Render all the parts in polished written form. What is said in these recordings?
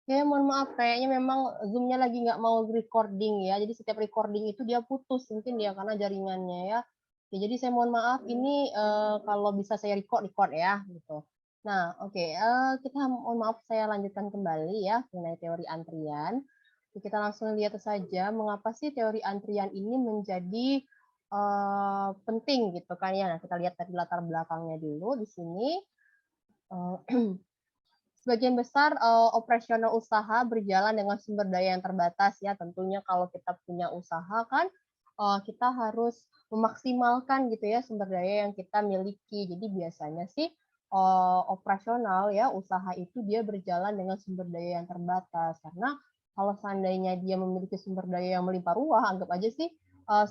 Ya, mohon maaf kayaknya memang Zoom-nya lagi nggak mau recording ya, jadi setiap recording itu dia putus mungkin ya karena jaringannya ya. Ya jadi saya mohon maaf ini, kalau bisa saya record ya, gitu. Nah, oke, kita mohon maaf saya lanjutkan kembali ya mengenai teori antrian. Kita langsung lihat saja mengapa sih teori antrian ini menjadi, penting gitu kan ya. Nah, kita lihat dari latar belakangnya dulu di sini, eee sebagian besar, operasional usaha berjalan dengan sumber daya yang terbatas ya, tentunya kalau kita punya usaha kan, kita harus memaksimalkan gitu ya sumber daya yang kita miliki. Jadi biasanya sih, operasional ya, usaha itu dia berjalan dengan sumber daya yang terbatas. Karena kalau seandainya dia memiliki sumber daya yang melimpah ruah, anggap aja sih,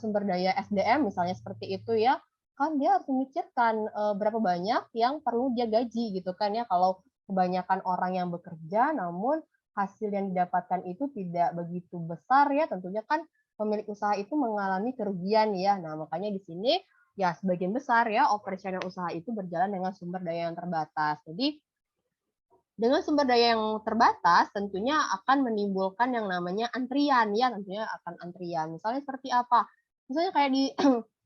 sumber daya SDM misalnya seperti itu ya, kan dia harus memikirkan, berapa banyak yang perlu dia gaji gitu kan ya, kalau kebanyakan orang yang bekerja, namun hasil yang didapatkan itu tidak begitu besar ya, tentunya kan pemilik usaha itu mengalami kerugian ya. Nah, makanya di sini ya sebagian besar ya operasional usaha itu berjalan dengan sumber daya yang terbatas. Jadi dengan sumber daya yang terbatas tentunya akan menimbulkan yang namanya antrian ya, tentunya akan antrian. Misalnya seperti apa? Misalnya kayak di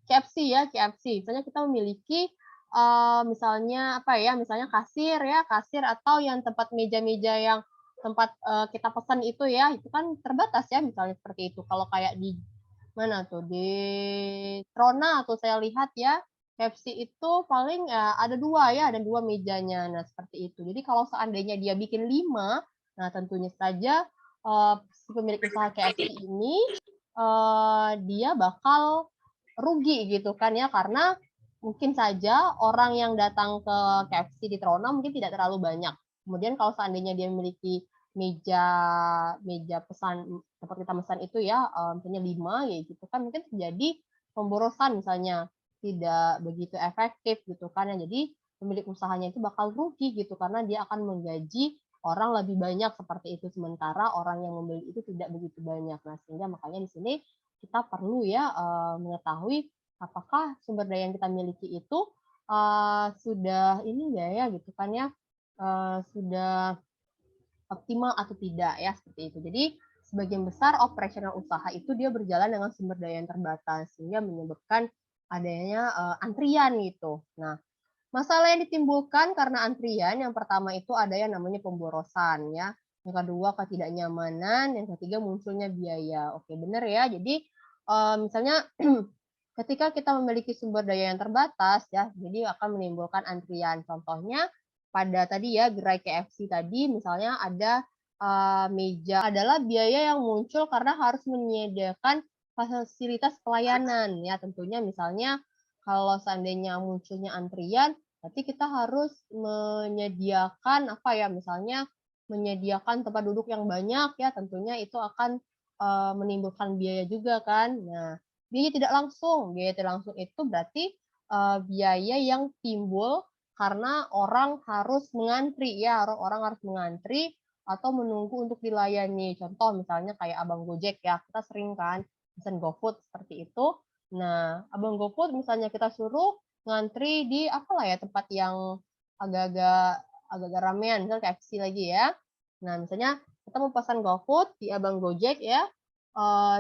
KFC ya, KFC. Misalnya kita memiliki, misalnya apa ya, misalnya kasir atau yang tempat meja-meja yang tempat, kita pesan itu ya, itu kan terbatas ya misalnya seperti itu. Kalau kayak di mana tuh, di Trona tuh saya lihat ya, KFC itu paling ya ada 2 ya, ada 2 mejanya. Nah, seperti itu. Jadi kalau seandainya dia bikin 5, nah tentunya saja, si pemilik usaha KFC ini, dia bakal rugi gitu kan ya, karena mungkin saja orang yang datang ke KFC di Trona mungkin tidak terlalu banyak. Kemudian kalau seandainya dia memiliki meja meja pesan tempat kita pesan itu ya, misalnya 5 ya gitu kan, mungkin terjadi pemborosan misalnya, tidak begitu efektif gitu kan ya. Jadi pemilik usahanya itu bakal rugi gitu karena dia akan menggaji orang lebih banyak seperti itu, sementara orang yang membeli itu tidak begitu banyak. Nah, sehingga makanya di sini kita perlu ya, mengetahui apakah sumber daya yang kita miliki itu, sudah ini enggak ya gitu kan ya, sudah optimal atau tidak ya, seperti itu. Jadi, sebagian besar operasional usaha itu dia berjalan dengan sumber daya yang terbatas, sehingga menyebabkan adanya, antrian gitu. Nah, masalah yang ditimbulkan karena antrian, yang pertama itu ada yang namanya pemborosan ya, yang kedua ketidaknyamanan, yang ketiga munculnya biaya. Oke, benar ya. Jadi, misalnya ketika kita memiliki sumber daya yang terbatas ya, jadi akan menimbulkan antrian. Contohnya pada tadi ya gerai KFC tadi misalnya ada, meja adalah biaya yang muncul karena harus menyediakan fasilitas pelayanan ya, tentunya misalnya kalau seandainya munculnya antrian, berarti kita harus menyediakan apa ya, misalnya menyediakan tempat duduk yang banyak ya, tentunya itu akan, menimbulkan biaya juga kan. Nah, biaya tidak langsung itu berarti, biaya yang timbul karena orang harus mengantri ya, orang harus mengantri atau menunggu untuk dilayani. Contoh misalnya kayak abang Gojek ya, kita sering kan pesan GoFood seperti itu. Nah, abang GoFood misalnya kita suruh ngantri di apalah ya, tempat yang agak-agak agak-agak ramean, misal KFC lagi ya. Nah, misalnya kita mau pesan GoFood di abang Gojek ya,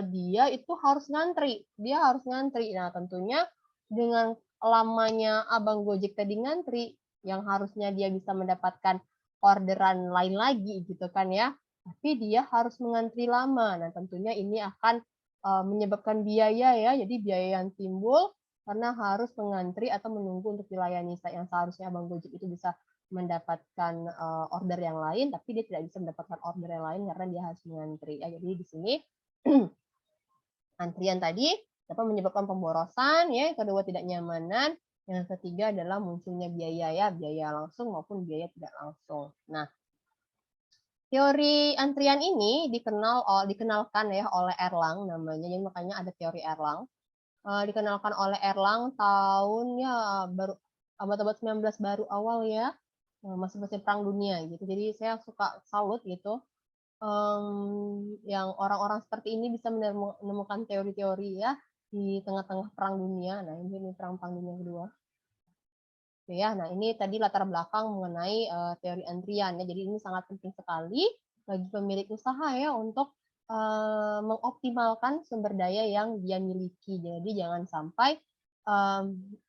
dia itu harus ngantri. Nah, tentunya dengan lamanya abang Gojek tadi ngantri, yang harusnya dia bisa mendapatkan orderan lain lagi gitu kan ya, tapi dia harus mengantri lama. Nah, tentunya ini akan, menyebabkan biaya ya, jadi biaya yang timbul karena harus mengantri atau menunggu untuk dilayani, yang seharusnya abang Gojek itu bisa mendapatkan, order yang lain, tapi dia tidak bisa mendapatkan order yang lain karena dia harus mengantri. Ya, jadi di sini antrian tadi dapat menyebabkan pemborosan ya, yang kedua tidak nyamanan, yang ketiga adalah munculnya biaya ya, biaya langsung maupun biaya tidak langsung. Nah, teori antrian ini dikenalkan ya oleh Erlang namanya, jadi makanya ada teori Erlang. Dikenalkan oleh Erlang tahun ya baru abad-abad 19 baru awal ya, masih Perang Dunia gitu. Jadi saya suka salut gitu, yang orang-orang seperti ini bisa menemukan teori-teori ya, di tengah-tengah perang dunia. Nah, ini perang dunia kedua. Oke ya, nah ini tadi latar belakang mengenai, teori antrian ya, jadi ini sangat penting sekali bagi pemilik usaha ya untuk mengoptimalkan sumber daya yang dia miliki. Jadi jangan sampai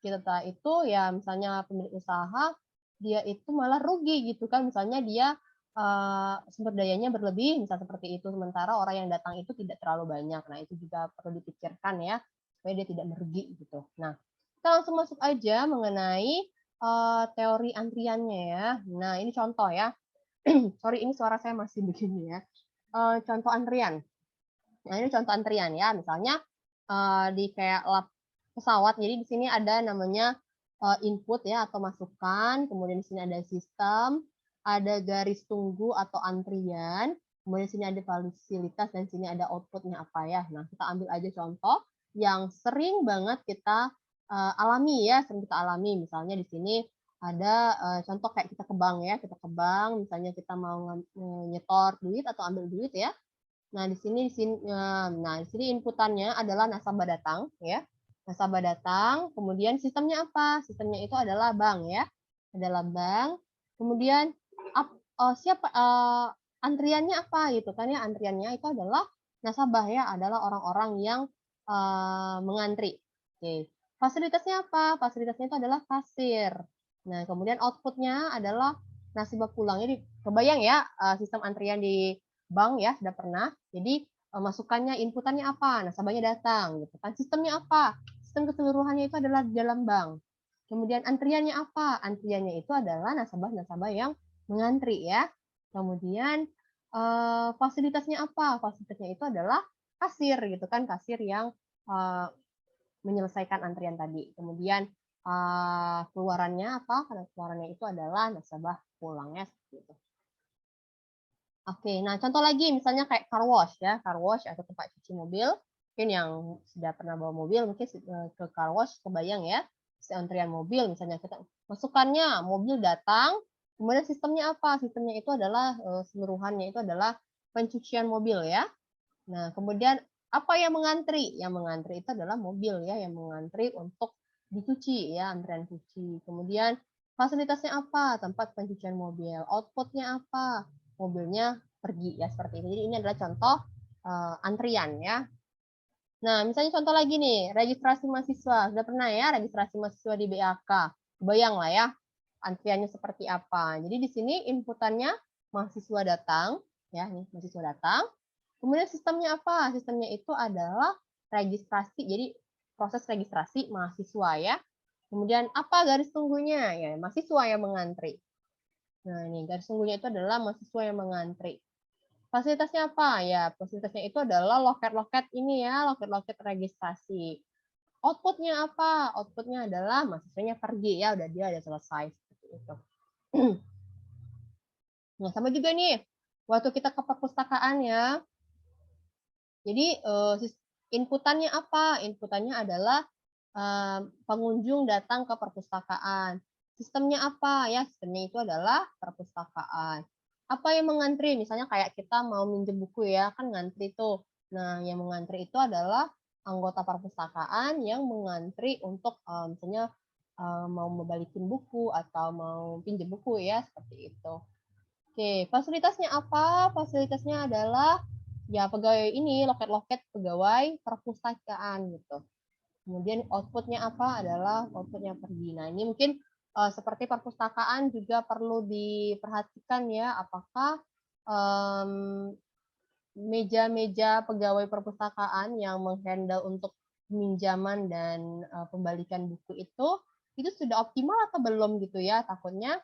kita itu ya misalnya pemilik usaha dia itu malah rugi gitu kan. Misalnya dia sumber dayanya berlebih, misal seperti itu, sementara orang yang datang itu tidak terlalu banyak. Nah, itu juga perlu dipikirkan ya, supaya dia tidak merugi gitu. Nah, kita langsung masuk aja mengenai teori antriannya ya. Nah, ini contoh ya. Sorry, ini suara saya masih begini ya. Contoh antrian. Nah, ini contoh antrian ya. Misalnya di kayak lap pesawat. Jadi di sini ada namanya input ya atau masukan. Kemudian di sini ada sistem, ada garis tunggu atau antrian. Kemudian di sini ada fasilitas dan di sini ada outputnya apa ya. Nah, kita ambil aja contoh yang sering banget kita alami ya, sering kita alami. Misalnya di sini ada contoh kayak kita ke bank ya, kita ke bank, misalnya kita mau nyetor duit atau ambil duit ya. Nah, di sini inputannya adalah nasabah datang ya. Nasabah datang, kemudian sistemnya apa? Sistemnya itu adalah bank ya. Adalah bank. Kemudian antriannya apa gitu kan ya? Antriannya itu adalah nasabah ya, adalah orang-orang yang mengantri. Oke. Fasilitasnya apa? Fasilitasnya itu adalah kasir. Nah, kemudian outputnya adalah nasabah pulang. Jadi kebayang ya sistem antrian di bank ya, sudah pernah. Jadi masukannya, inputannya apa? Nasabahnya datang, gitu kan. Sistemnya apa? Sistem keseluruhannya itu adalah di dalam bank. Kemudian antriannya apa? Antriannya itu adalah nasabah-nasabah yang mengantri ya. Kemudian fasilitasnya apa? Fasilitasnya itu adalah kasir gitu kan, kasir yang menyelesaikan antrian tadi. Kemudian keluarannya apa? Karena keluarannya itu adalah nasabah pulangnya seperti itu. Oke, nah contoh lagi misalnya kayak car wash ya, car wash atau tempat cuci mobil. Mungkin yang sudah pernah bawa mobil mungkin ke car wash kebayang ya, antrian mobil misalnya kita masukannya mobil datang, kemudian sistemnya apa? Sistemnya itu adalah seluruhannya itu adalah pencucian mobil ya. Nah, kemudian apa yang mengantri? Yang mengantri itu adalah mobil ya, yang mengantri untuk dicuci ya, antrian cuci. Kemudian fasilitasnya apa? Tempat pencucian mobil. Outputnya apa? Mobilnya pergi ya seperti ini. Jadi ini adalah contoh antrian ya. Nah, misalnya contoh lagi nih, registrasi mahasiswa. Sudah pernah ya registrasi mahasiswa di BAK. Bayang lah ya, antriannya seperti apa. Jadi di sini inputannya mahasiswa datang, ya, nih mahasiswa datang. Kemudian sistemnya apa? Sistemnya itu adalah registrasi. Jadi proses registrasi mahasiswa ya. Kemudian apa garis tunggunya? Ya, mahasiswa yang mengantri. Nah, ini garis tunggunya itu adalah mahasiswa yang mengantri. Fasilitasnya apa? Ya, fasilitasnya itu adalah loket-loket ini ya, loket-loket registrasi. Outputnya apa? Outputnya adalah mahasiswanya pergi ya, udah dia udah selesai seperti itu. Nah, sama juga nih, waktu kita ke perpustakaan ya. Jadi inputannya apa? Inputannya adalah pengunjung datang ke perpustakaan. Sistemnya apa? Ya, sistemnya itu adalah perpustakaan. Apa yang mengantri? Misalnya kayak kita mau minjem buku ya, kan ngantri tuh. Nah, yang mengantri itu adalah anggota perpustakaan yang mengantri untuk misalnya mau membalikin buku atau mau pinjam buku ya, seperti itu. Oke, fasilitasnya apa? Fasilitasnya adalah ya pegawai ini, loket-loket pegawai perpustakaan gitu. Kemudian outputnya apa? Adalah outputnya pergi. Nah, ini mungkin seperti perpustakaan juga perlu diperhatikan ya, apakah meja-meja pegawai perpustakaan yang menghandle untuk peminjaman dan pembalikan buku itu sudah optimal atau belum gitu ya? Takutnya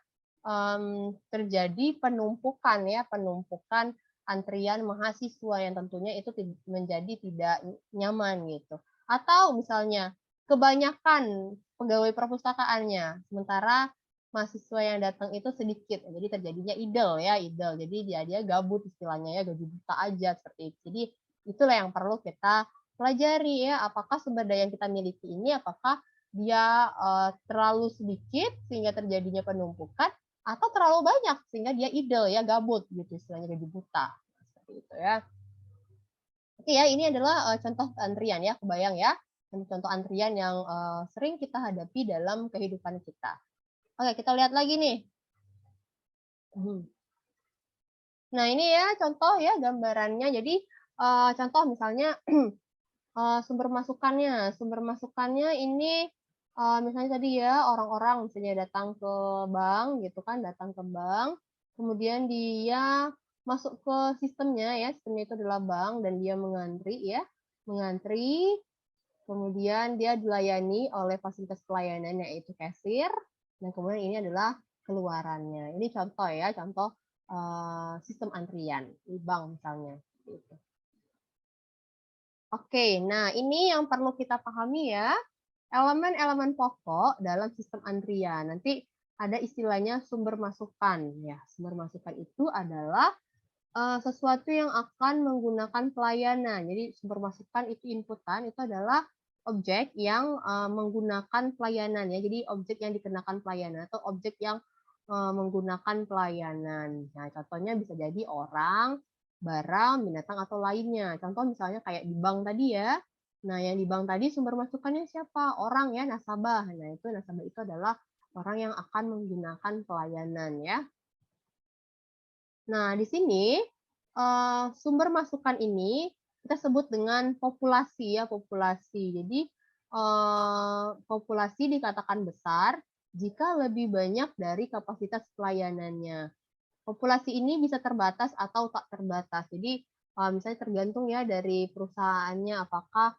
terjadi penumpukan ya, penumpukan antrian mahasiswa yang tentunya itu menjadi tidak nyaman gitu. Atau misalnya kebanyakan pegawai perpustakaannya, sementara mahasiswa yang datang itu sedikit, jadi terjadinya idle ya, idle. Jadi dia gabut istilahnya ya, gaji buta aja seperti itu. Jadi itulah yang perlu kita pelajari ya, apakah sumber daya yang kita miliki ini apakah dia terlalu sedikit sehingga terjadinya penumpukan atau terlalu banyak sehingga dia idle ya, gabut gitu istilahnya, gaji buta. Seperti itu ya. Oke ya, ini adalah contoh antrian ya, kebayang ya. Contoh antrian yang sering kita hadapi dalam kehidupan kita. Oke, kita lihat lagi nih. Nah, ini ya contoh ya gambarannya. Jadi, contoh misalnya sumber masukannya. Sumber masukannya ini, misalnya tadi ya, orang-orang misalnya datang ke bank gitu kan, datang ke bank, kemudian dia masuk ke sistemnya ya, sistemnya itu adalah bank dan dia mengantri ya, mengantri, kemudian dia dilayani oleh fasilitas pelayanan yaitu kasir, dan kemudian ini adalah keluarannya. Ini contoh ya, contoh, sistem antrian di bank misalnya, gitu. Oke, nah ini yang perlu kita pahami ya, elemen-elemen pokok dalam sistem antrian. Nanti ada istilahnya sumber masukan. Ya, sumber masukan itu adalah sesuatu yang akan menggunakan pelayanan. Jadi sumber masukan itu inputan itu adalah objek yang menggunakan pelayanan ya. Jadi objek yang dikenakan pelayanan atau objek yang menggunakan pelayanan. Nah, contohnya bisa jadi orang, barang, binatang atau lainnya. Contoh misalnya kayak di bank tadi ya. Nah, yang di bank tadi sumber masukannya siapa? Orang ya, nasabah. Nah, itu nasabah itu adalah orang yang akan menggunakan pelayanan ya. Nah, di sini sumber masukan ini kita sebut dengan populasi ya, populasi. Jadi populasi dikatakan besar jika lebih banyak dari kapasitas pelayanannya. Populasi ini bisa terbatas atau tak terbatas. Jadi misalnya tergantung ya dari perusahaannya apakah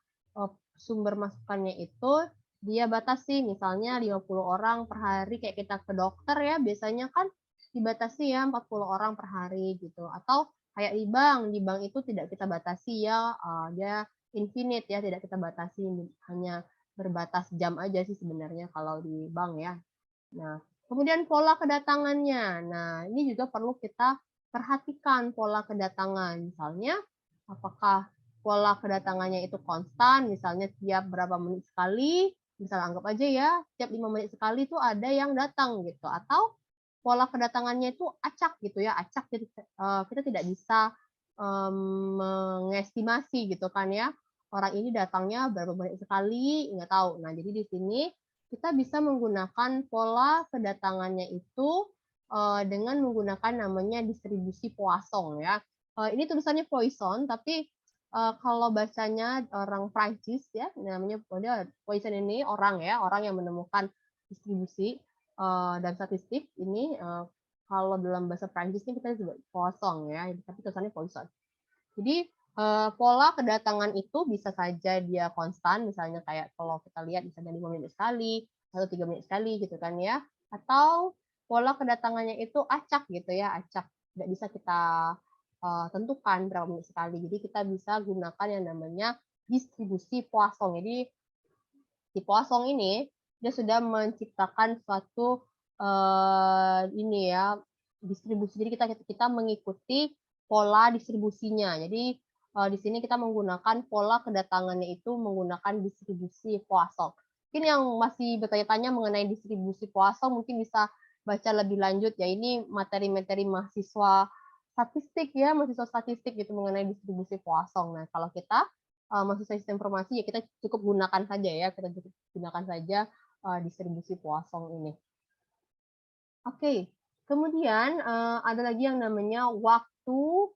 sumber masukannya itu dia batasi misalnya 50 orang per hari kayak kita ke dokter ya biasanya kan dibatasi ya 40 orang per hari gitu. Atau kayak di bank itu tidak kita batasi ya, dia infinite ya, tidak kita batasi, hanya berbatas jam aja sih sebenarnya kalau di bank ya. Nah, kemudian pola kedatangannya. Nah, ini juga perlu kita perhatikan pola kedatangan. Misalnya, apakah pola kedatangannya itu konstan, misalnya tiap berapa menit sekali, misalnya anggap aja ya, tiap 5 menit sekali itu ada yang datang gitu. Atau pola kedatangannya itu acak gitu ya, acak jadi kita tidak bisa mengestimasi gitu kan ya. Orang ini datangnya berapa menit sekali, nggak tahu. Nah, jadi di sini kita bisa menggunakan pola kedatangannya itu dengan menggunakan namanya distribusi Poisson ya. Ini tulisannya Poisson, tapi kalau bacanya orang Prancis ya, namanya Poisson ini orang ya, orang yang menemukan distribusi dan statistik ini kalau dalam bahasa Prancis ini kita sebut Poisson ya, tapi tulisannya Poisson. Jadi pola kedatangan itu bisa saja dia konstan, misalnya kayak kalau kita lihat misalnya 5 menit sekali atau 3 menit sekali gitu kan ya. Atau pola kedatangannya itu acak gitu ya, acak. Tidak bisa kita tentukan berapa menit sekali. Jadi kita bisa gunakan yang namanya distribusi Poisson. Jadi di Poisson ini dia sudah menciptakan suatu ini ya distribusi. Jadi kita mengikuti pola distribusinya. Jadi di sini kita menggunakan pola kedatangannya itu menggunakan distribusi Poisson. Mungkin yang masih bertanya-tanya mengenai distribusi Poisson mungkin bisa baca lebih lanjut ya. Ini materi-materi mahasiswa statistik ya, mahasiswa statistik gitu mengenai distribusi Poisson. Nah, kalau kita mahasiswa sistem informasi ya kita cukup gunakan saja ya, kita cukup gunakan saja distribusi Poisson ini. Oke, kemudian ada lagi yang namanya waktu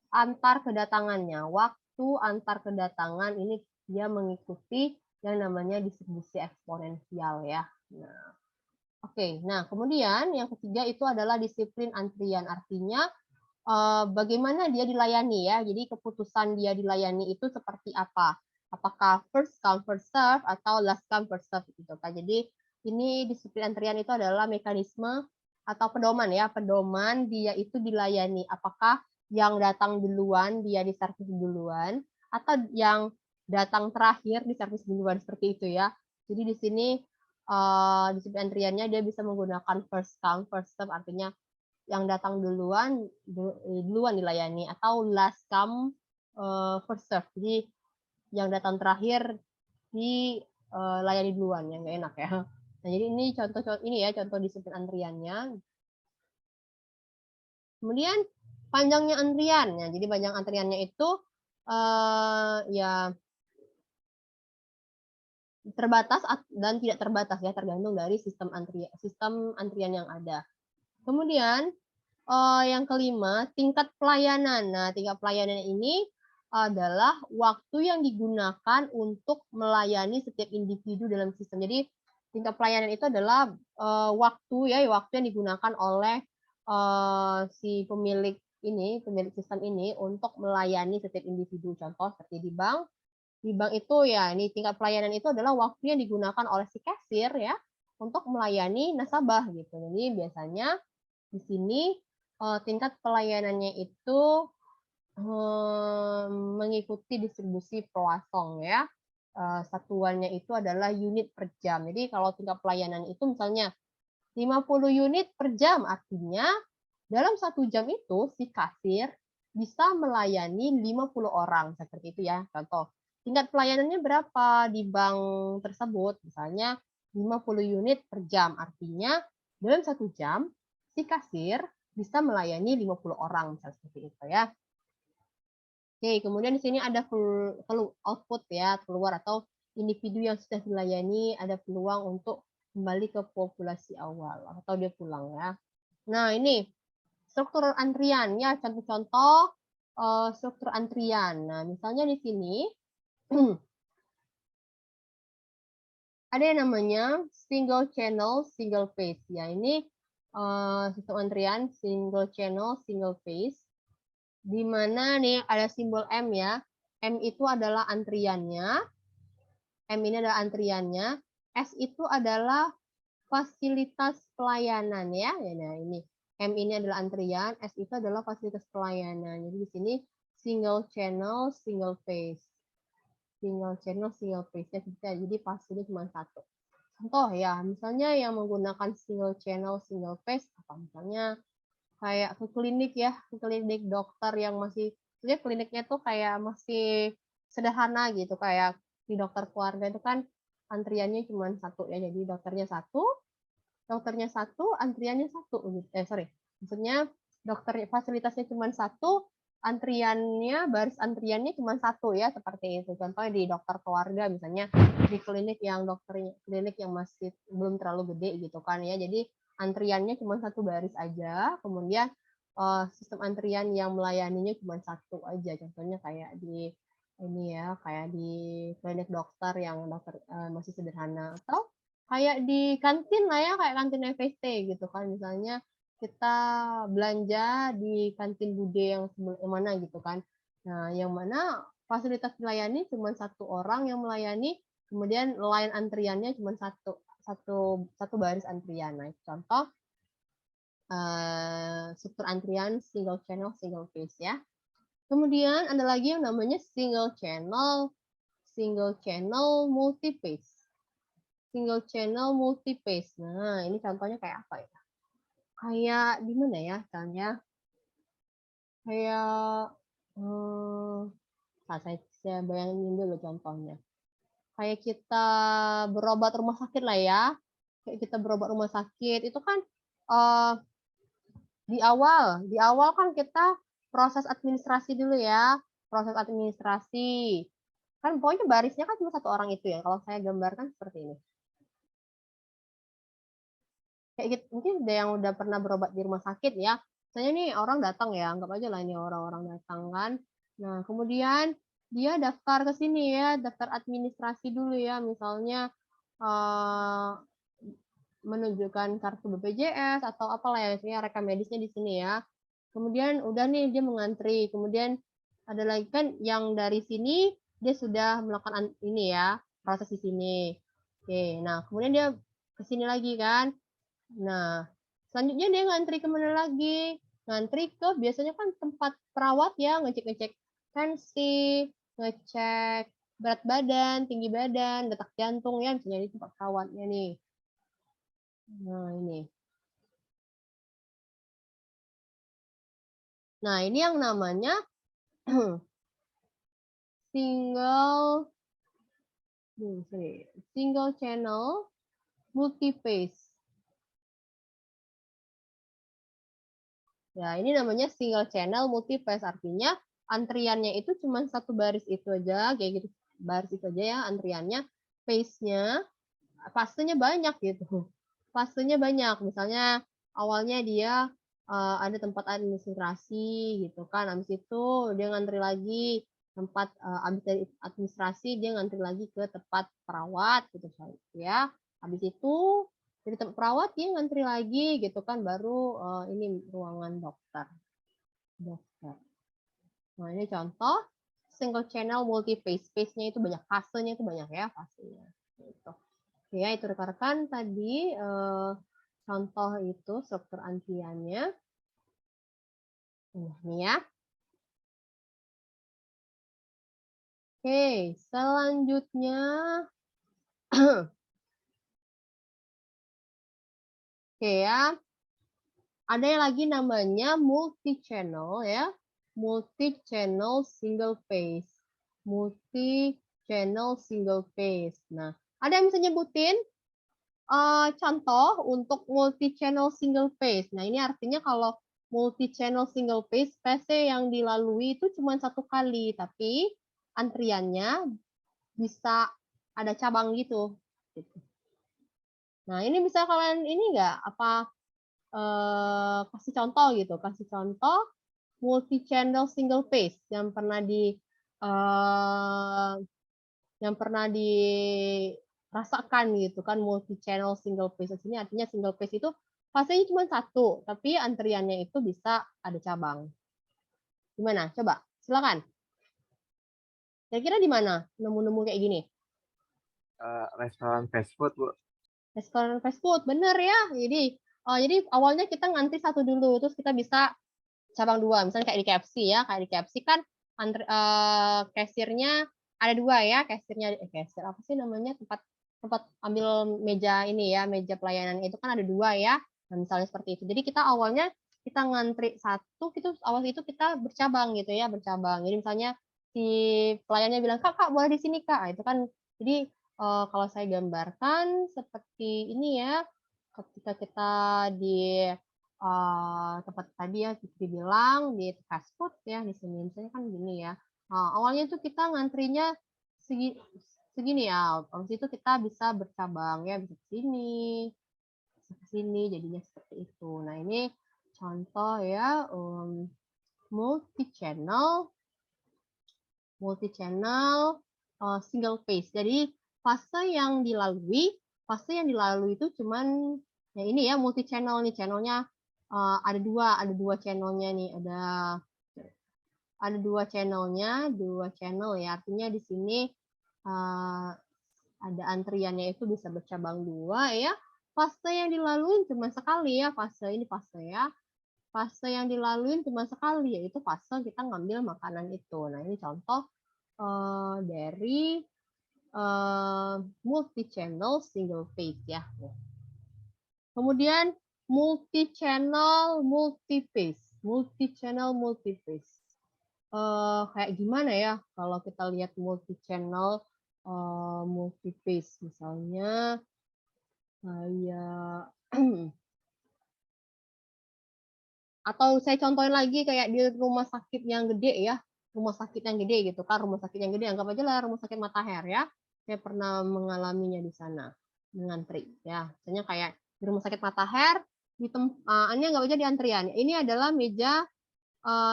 antar kedatangannya. Waktu antar kedatangan ini dia mengikuti yang namanya distribusi eksponensial ya. Nah, oke, nah kemudian yang ketiga itu adalah disiplin antrian. Artinya bagaimana dia dilayani ya. Jadi keputusan dia dilayani itu seperti apa? Apakah first come first serve atau last come first serve gitu kan. Jadi ini disiplin antrian itu adalah mekanisme atau pedoman ya, pedoman dia itu dilayani. Apakah yang datang duluan dia diservis duluan atau yang datang terakhir diservis duluan seperti itu ya. Jadi di sini disiplin antriannya dia bisa menggunakan first come first serve artinya yang datang duluan dilayani atau last come first serve. Jadi yang datang terakhir dilayani duluan yang nggak enak ya. Nah, jadi ini contoh ini ya contoh disiplin antriannya. Kemudian panjangnya antrian. Jadi panjang antriannya itu ya terbatas dan tidak terbatas ya tergantung dari sistem antrian yang ada. Kemudian yang kelima, tingkat pelayanan. Nah, tingkat pelayanan ini adalah waktu yang digunakan untuk melayani setiap individu dalam sistem. Jadi, tingkat pelayanan itu adalah waktu yang digunakan oleh si pemilik sistem ini untuk melayani setiap individu. Contoh seperti di bank. Di bank itu ya, ini tingkat pelayanan itu adalah waktu yang digunakan oleh si kasir ya untuk melayani nasabah gitu. Jadi biasanya di sini tingkat pelayanannya itu mengikuti distribusi Poisson ya. Satuannya itu adalah unit per jam. Jadi kalau tingkat pelayanan itu misalnya 50 unit per jam, artinya dalam 1 jam itu si kasir bisa melayani 50 orang seperti itu ya. Contoh, tingkat pelayanannya berapa di bank tersebut? Misalnya 50 unit per jam, artinya dalam 1 jam si kasir bisa melayani 50 orang misalnya seperti itu ya. Oke, kemudian di sini ada output ya, keluar atau individu yang sudah dilayani ada peluang untuk kembali ke populasi awal atau dia pulang ya. Nah, ini struktur antrian ya, contoh-contoh struktur antrian. Nah, misalnya di sini ada yang namanya single channel, single phase ya. Ini sistem antrian single channel, single phase. Di mana nih ada simbol M ya. M itu adalah antriannya. M ini adalah antriannya. S itu adalah fasilitas pelayanan ya. Nah, ini M ini adalah antrian, S itu adalah fasilitas pelayanan. Jadi di sini single channel, single phase. Single channel, single phase. Jadi pastinya cuma satu. Contoh ya, misalnya yang menggunakan single channel, single phase, apa misalnya kayak ke klinik ya, ke klinik dokter yang masih, sebenarnya kliniknya tuh kayak masih sederhana gitu, kayak di dokter keluarga itu kan antriannya cuma satu ya, jadi dokternya satu, antriannya satu. Maksudnya dokter fasilitasnya cuma satu, baris antriannya cuma satu ya, seperti itu. Contohnya di dokter keluarga misalnya di klinik yang masih belum terlalu gede gitu kan ya. Jadi antriannya cuma satu baris aja, kemudian sistem antrian yang melayaninya cuma satu aja. Contohnya kayak di kayak di klinik dokter yang masih sederhana, atau kayak di kantin lah ya, kayak kantin FST gitu kan, misalnya kita belanja di kantin Bude yang mana gitu kan. Nah, yang mana fasilitas melayani cuma satu orang yang melayani, kemudian line antriannya cuma satu baris antrian. Nah, contoh struktur antrian single channel, single phase ya. Kemudian ada lagi yang namanya single channel, multi phase. Single channel, multi phase. Nah, ini contohnya kayak apa ya? Kayak di mana ya contohnya? Kayak saya bayangin dulu contohnya. Kayak kita berobat rumah sakit lah ya. Kayak kita berobat rumah sakit itu kan di awal kan kita proses administrasi dulu ya. Proses administrasi. Kan pokoknya barisnya kan cuma satu orang itu ya. Kalau saya gambarkan seperti ini. Kayak gitu, mungkin ada yang udah pernah berobat di rumah sakit ya. Misalnya nih orang datang ya, anggap aja lah ini orang-orang datang kan. Nah, kemudian dia daftar ke sini ya, daftar administrasi dulu ya, misalnya menunjukkan kartu BPJS atau apalah ya, misalnya rekam medisnya di sini ya. Kemudian udah nih dia mengantri, kemudian ada lagi kan yang dari sini dia sudah melakukan ini ya, proses di sini. Oke, nah kemudian dia ke sini lagi kan. Nah, selanjutnya dia ngantri kemana lagi? Ngantri ke biasanya kan tempat perawat ya, ngecek-ngecek tensi, ngecek berat badan, tinggi badan, detak jantung ya, misalnya di tempat perawatnya nih. Nah, ini. Nah, ini yang namanya single channel multi phase. Ya, ini namanya single channel multi phase, artinya antriannya itu cuma satu baris itu aja, kayak gitu. Baris itu aja ya antriannya, phase-nya, fasenya banyak gitu. Fasenya banyak. Misalnya awalnya dia ada tempat administrasi gitu kan. Habis itu dia ngantri lagi tempat habis dari administrasi dia ngantri lagi ke tempat perawat gitu ya. Habis itu dari tempat perawat dia ngantri lagi gitu kan baru ini ruangan dokter. Nah, ini contoh single channel multi phase. Phase-nya itu banyak, fasenya itu banyak ya, fasenya. Gitu. Ya, itu rekan-rekan tadi contoh itu struktur antriannya. Nih ya. Oke, selanjutnya oke ya. Ada yang lagi namanya multi channel ya. Multi channel single phase. Multi channel single phase. Nah, ada yang bisa nyebutin contoh untuk multi channel single phase. Nah, ini artinya kalau multi channel single phase, phase yang dilalui itu cuma satu kali, tapi antriannya bisa ada cabang gitu. Nah, ini bisa kalian ini nggak apa kasih contoh gitu, kasih contoh multi channel single phase yang pernah dirasakan gitu kan, multi channel single phase. Ini artinya single phase itu fasenya cuma satu, tapi antriannya itu bisa ada cabang. Gimana? Coba, silakan. Kira-kira di mana nemu-nemu kayak gini? Restoran fast food, Bu. Restoran fast food, bener ya. Jadi awalnya kita ngantri satu dulu, terus kita bisa cabang dua. Misalnya kayak di KFC ya, kayak di KFC kan kasirnya ada dua ya, kasir apa sih namanya, tempat ambil meja ini ya, meja pelayanan itu kan ada dua ya. Nah, misalnya seperti itu. Jadi kita awalnya kita ngantri satu, awal itu kita bercabang gitu ya, bercabang. Jadi misalnya si pelayannya bilang, kak boleh di sini kak. Nah, itu kan jadi kalau saya gambarkan seperti ini ya, ketika kita di tempat tadi ya dibilang di fast food ya di sini misalnya kan gini ya. Awalnya tuh kita ngantrinya segini ya, habis itu kita bisa bercabang ya, bisa ke sini jadinya seperti itu. Nah, ini contoh ya multi channel single phase. Jadi fase yang dilalui itu cuman ya ini ya, multi channel nih, channelnya ada dua channelnya nih, ada dua channel ya, artinya di sini ada antriannya itu bisa bercabang dua ya. Fase yang dilalui cuma sekali ya, fase ya. Fase yang dilalui cuma sekali, yaitu fase kita ngambil makanan itu. Nah, ini contoh dari multi channel single phase ya. Kemudian multi channel multi phase. Kayak gimana ya kalau kita lihat multi channel multi phase, misalnya kayak atau saya contohin lagi kayak di rumah sakit yang gede ya, rumah sakit yang gede gitu kan, rumah sakit yang gede anggap aja lah rumah sakit Mataher ya. Saya pernah mengalaminya di sana, mengantri ya. Misalnya kayak di rumah sakit Mataher, ini anggap aja di antrian. Ini adalah meja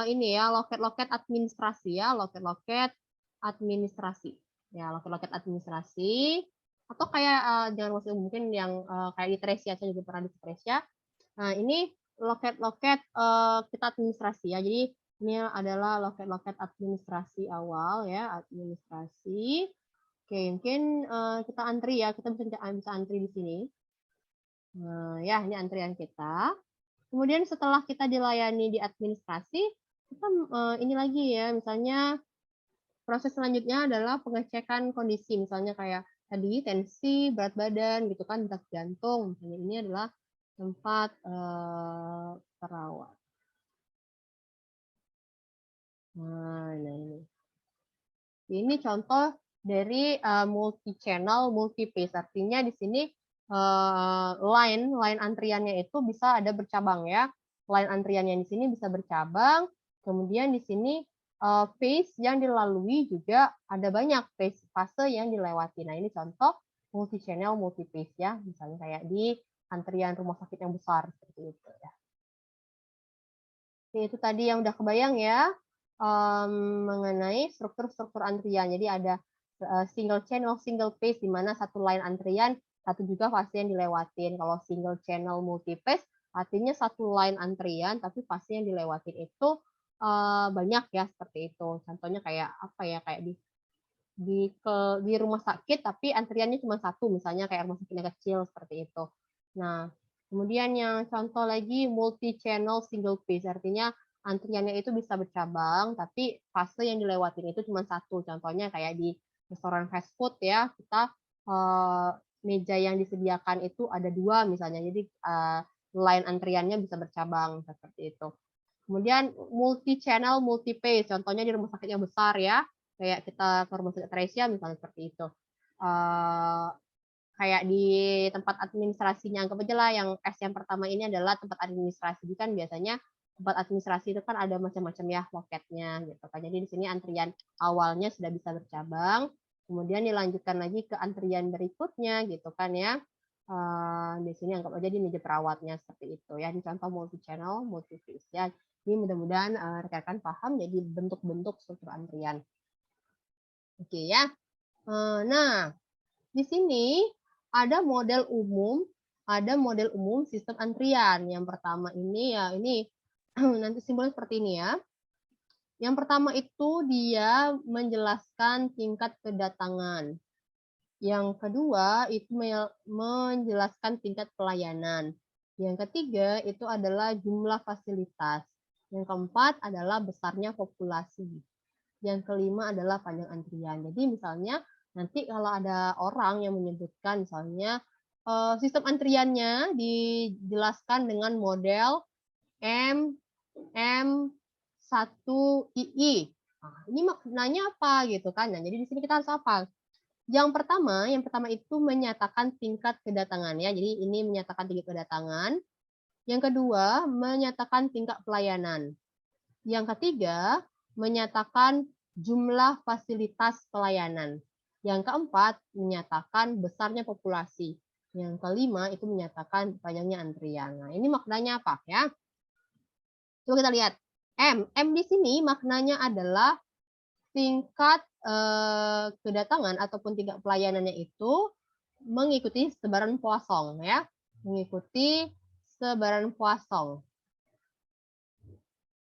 ini ya, loket-loket administrasi ya, loket-loket administrasi. Ya, loket-loket administrasi atau kayak jangan maksud mungkin yang kayak di Tresia, saya juga pernah di Tresia. Nah, ini loket-loket kita administrasi ya. Jadi ini adalah loket-loket administrasi awal ya, administrasi. Oke, mungkin kita antri ya, kita bisa antri di sini. Nah, ya, ini antrian kita. Kemudian setelah kita dilayani di administrasi, kita ini lagi ya, misalnya proses selanjutnya adalah pengecekan kondisi, misalnya kayak tadi tensi, berat badan gitu kan, detak jantung. Misalnya ini adalah tempat perawat. Nah, ini. Ini contoh dari multi channel, multi phase. Artinya di sini line antriannya itu bisa ada bercabang ya. Line antriannya di sini bisa bercabang. Kemudian di sini phase yang dilalui juga ada banyak fase yang dilewati. Nah, ini contoh multi channel, multi phase ya. Misalnya kayak di antrian rumah sakit yang besar seperti itu ya. Itu tadi yang udah kebayang ya, mengenai struktur-struktur antrian. Jadi ada single channel, single phase, di mana satu line antrian, satu juga fase yang dilewatin. Kalau single channel multi phase, artinya satu line antrian, tapi fase yang dilewatin itu banyak ya, seperti itu. Contohnya kayak apa ya, kayak di rumah sakit, tapi antriannya cuma satu, misalnya kayak rumah sakitnya kecil, seperti itu. Nah, kemudian yang contoh lagi multi channel single phase, artinya antriannya itu bisa bercabang, tapi fase yang dilewatin itu cuma satu. Contohnya kayak di restoran fast food ya, kita meja yang disediakan itu ada 2 misalnya, jadi line antriannya bisa bercabang seperti itu. Kemudian multi channel, multi phase, contohnya di rumah sakit yang besar ya, kayak kita ke rumah sakit Tresia misalnya seperti itu. Kayak di tempat administrasinya, anggap aja lah yang S yang pertama ini adalah tempat administrasi. Jadi kan biasanya tempat administrasi itu kan ada macam-macam ya loketnya gitu kan. Jadi di sini antrian awalnya sudah bisa bercabang, kemudian dilanjutkan lagi ke antrian berikutnya gitu kan ya. Di sini anggap aja di meja perawatnya seperti itu ya. Ini contoh multi channel, multi phase ya. Ini mudah-mudahan rekan-rekan paham jadi bentuk-bentuk struktur antrian. Oke ya. Nah, di sini ada model umum sistem antrian. Yang pertama ini ya ini nanti simbolnya seperti ini ya. Yang pertama itu dia menjelaskan tingkat kedatangan. Yang kedua itu menjelaskan tingkat pelayanan. Yang ketiga itu adalah jumlah fasilitas. Yang keempat adalah besarnya populasi. Yang kelima adalah panjang antrian. Jadi misalnya nanti kalau ada orang yang menyebutkan misalnya sistem antriannya dijelaskan dengan model MM1II. Nah, ini maknanya apa gitu kan? Nah, jadi di sini kita harus hafal. Yang pertama itu menyatakan tingkat kedatangan ya. Jadi ini menyatakan tingkat kedatangan. Yang kedua, menyatakan tingkat pelayanan. Yang ketiga, menyatakan jumlah fasilitas pelayanan. Yang keempat, menyatakan besarnya populasi. Yang kelima, itu menyatakan panjangnya antrian. Nah, ini maknanya apa ya? Coba kita lihat. M di sini maknanya adalah tingkat kedatangan ataupun tingkat pelayanannya itu mengikuti sebaran Poisson ya. Mengikuti sebaran Poisson.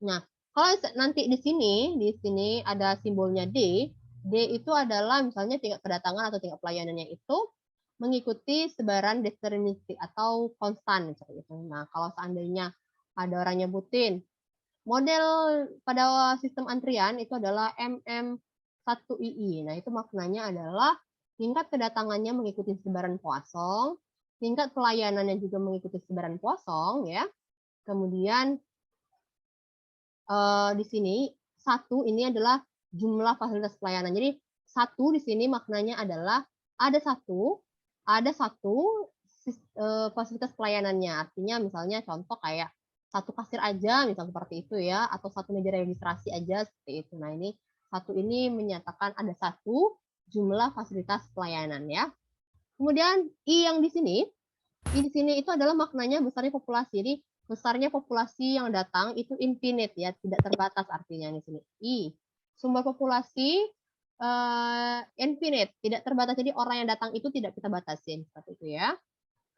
Nah, kalau nanti di sini ada simbolnya D. D itu adalah misalnya tingkat kedatangan atau tingkat pelayanannya itu mengikuti sebaran deterministik atau konstan seperti itu. Nah, kalau seandainya ada orang nyebutin model pada sistem antrian itu adalah MM1II. Nah, itu maknanya adalah tingkat kedatangannya mengikuti sebaran Poisson, tingkat pelayanannya juga mengikuti sebaran Poisson ya. Kemudian di sini satu ini adalah jumlah fasilitas pelayanan. Jadi satu di sini maknanya adalah ada satu fasilitas pelayanannya. Artinya misalnya contoh kayak satu kasir aja, misal seperti itu ya, atau satu meja registrasi aja seperti itu. Nah ini satu ini menyatakan ada satu jumlah fasilitas pelayanan ya. Kemudian I yang di sini itu adalah maknanya besarnya populasi. Jadi besarnya populasi yang datang itu infinite ya, tidak terbatas artinya di sini. I, sumber populasi infinite, tidak terbatas. Jadi orang yang datang itu tidak kita batasin seperti itu ya.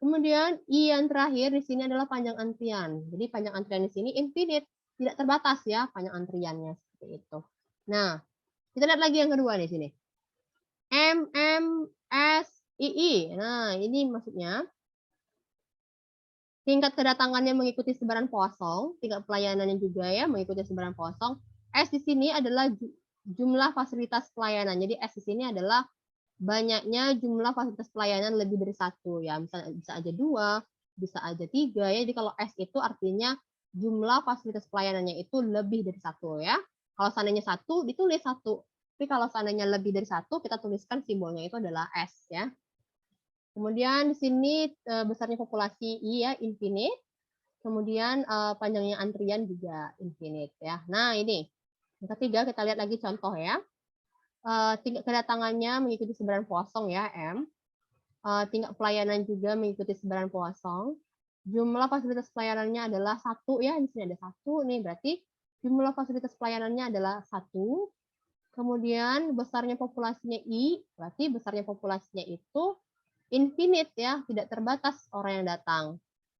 Kemudian I yang terakhir di sini adalah panjang antrian. Jadi panjang antrian di sini infinite, tidak terbatas ya panjang antriannya seperti itu. Nah, kita lihat lagi yang kedua di sini. MMSII. Nah, ini maksudnya tingkat kedatangannya mengikuti sebaran Poisson, tingkat pelayanannya juga ya mengikuti sebaran Poisson. S di sini adalah jumlah fasilitas pelayanan. Jadi S di sini adalah banyaknya jumlah fasilitas pelayanan lebih dari satu ya, misalnya bisa aja 2, bisa aja 3 ya. Jadi kalau S itu artinya jumlah fasilitas pelayanannya itu lebih dari satu ya. Kalau seandainya satu ditulis satu, tapi kalau seandainya lebih dari satu kita tuliskan simbolnya itu adalah S ya. Kemudian di sini besarnya populasi I ya infinite, kemudian panjangnya antrian juga infinite ya. Nah ini yang ketiga kita lihat lagi contoh ya. Tingkat kedatangannya mengikuti sebaran Poisson ya M. Tingkat pelayanan juga mengikuti sebaran Poisson. jumlah fasilitas pelayanannya adalah 1 ya, di sini ada 1 nih, berarti jumlah fasilitas pelayanannya adalah 1. Kemudian besarnya populasinya I, berarti besarnya populasinya itu infinite ya, tidak terbatas orang yang datang.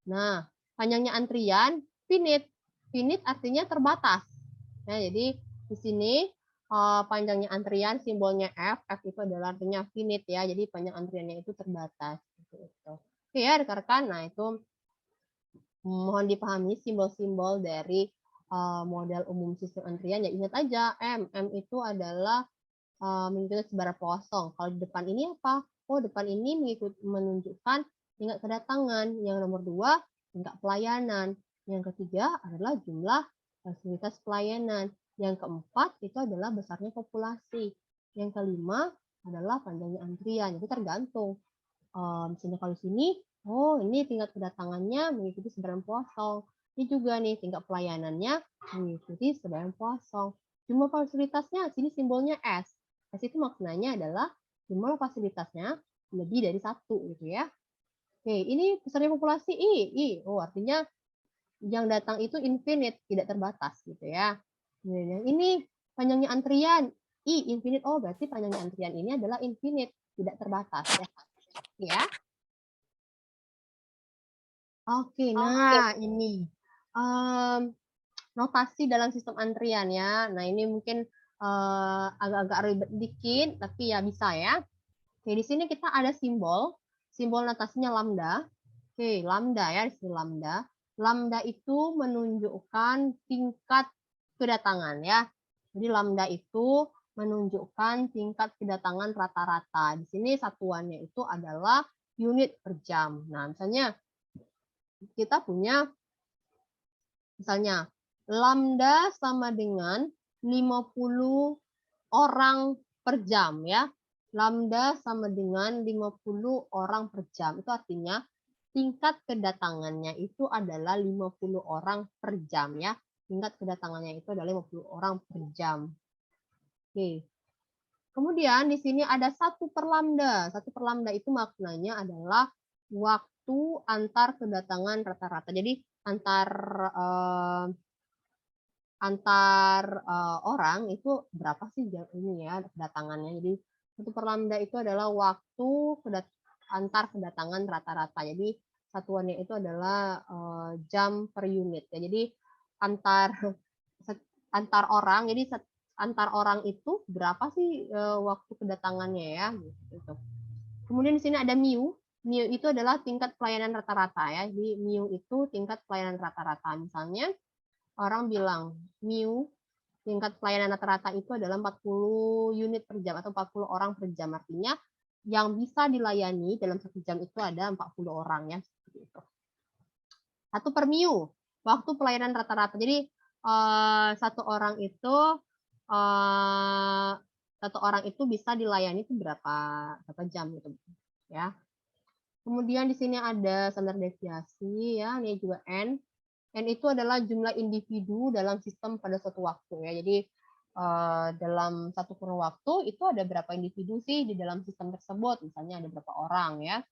Nah, panjangnya antrian finite. Finite artinya terbatas. Nah, jadi di sini panjangnya antrian simbolnya F. F itu adalah artinya finite ya. Jadi panjang antriannya itu terbatas. Oke ya, rekan-rekan. Nah, itu mohon dipahami simbol-simbol dari model umum sistem antrian. Ya ingat aja M. M itu adalah mengikuti sebaran kosong. Kalau di depan ini apa? Oh, depan ini menunjukkan tingkat kedatangan. Yang nomor 2, tingkat pelayanan. Yang ketiga adalah jumlah fasilitas pelayanan. Yang keempat itu adalah besarnya populasi. Yang kelima adalah panjangnya antrian. Jadi tergantung. Misalnya kalau di sini, oh ini tingkat kedatangannya mengikuti sebaran kosong. Ini juga nih tingkat pelayanannya mengikuti sebaran kosong. Jumlah fasilitasnya sini simbolnya S. S itu maknanya adalah jumlah fasilitasnya lebih dari 1 gitu ya. Oke, ini besarnya populasi I. Oh, artinya yang datang itu infinite, tidak terbatas gitu ya. Yang ini panjangnya antrian I infinite. Oh, berarti panjangnya antrian ini adalah infinite, tidak terbatas ya. Ya. Oke, nah ini notasi dalam sistem antrian ya. Nah, ini mungkin agak-agak ribet dikit, tapi ya bisa ya. Oke, di sini kita ada simbol notasinya lambda. Oke, lambda ya, di sini lambda. Lambda itu menunjukkan tingkat kedatangan ya. Jadi lambda itu menunjukkan tingkat kedatangan rata-rata. Di sini satuannya itu adalah unit per jam. Nah, misalnya kita punya misalnya lambda sama dengan 50 orang per jam ya. Lambda sama dengan 50 orang per jam. Itu artinya tingkat kedatangannya itu adalah 50 orang per jam ya. Tingkat kedatangannya itu adalah 50 orang per jam. Oke. Kemudian di sini ada 1 per lambda. 1 per lambda itu maknanya adalah waktu antar kedatangan rata-rata. Jadi antar orang itu berapa sih ini ya kedatangannya. Jadi 1 per lambda itu adalah waktu antar kedatangan rata-rata. Jadi satuannya itu adalah jam per unit ya. Jadi antar orang, jadi antar orang itu berapa sih waktu kedatangannya ya gitu. Kemudian di sini ada mu. Mu itu adalah tingkat pelayanan rata-rata ya. Jadi mu itu tingkat pelayanan rata-rata. Misalnya orang bilang mu tingkat pelayanan rata-rata itu adalah 40 unit per jam atau 40 orang per jam. Artinya yang bisa dilayani dalam 1 jam itu ada 40 orang ya. Seperti itu. 1 per mu, waktu pelayanan rata-rata. Jadi satu orang itu bisa dilayani itu berapa jam gitu ya. Kemudian di sini ada standar deviasi ya, ini juga N. N itu adalah jumlah individu dalam sistem pada suatu waktu ya. Jadi dalam satu kurun waktu itu ada berapa individu sih di dalam sistem tersebut, misalnya ada berapa orang ya.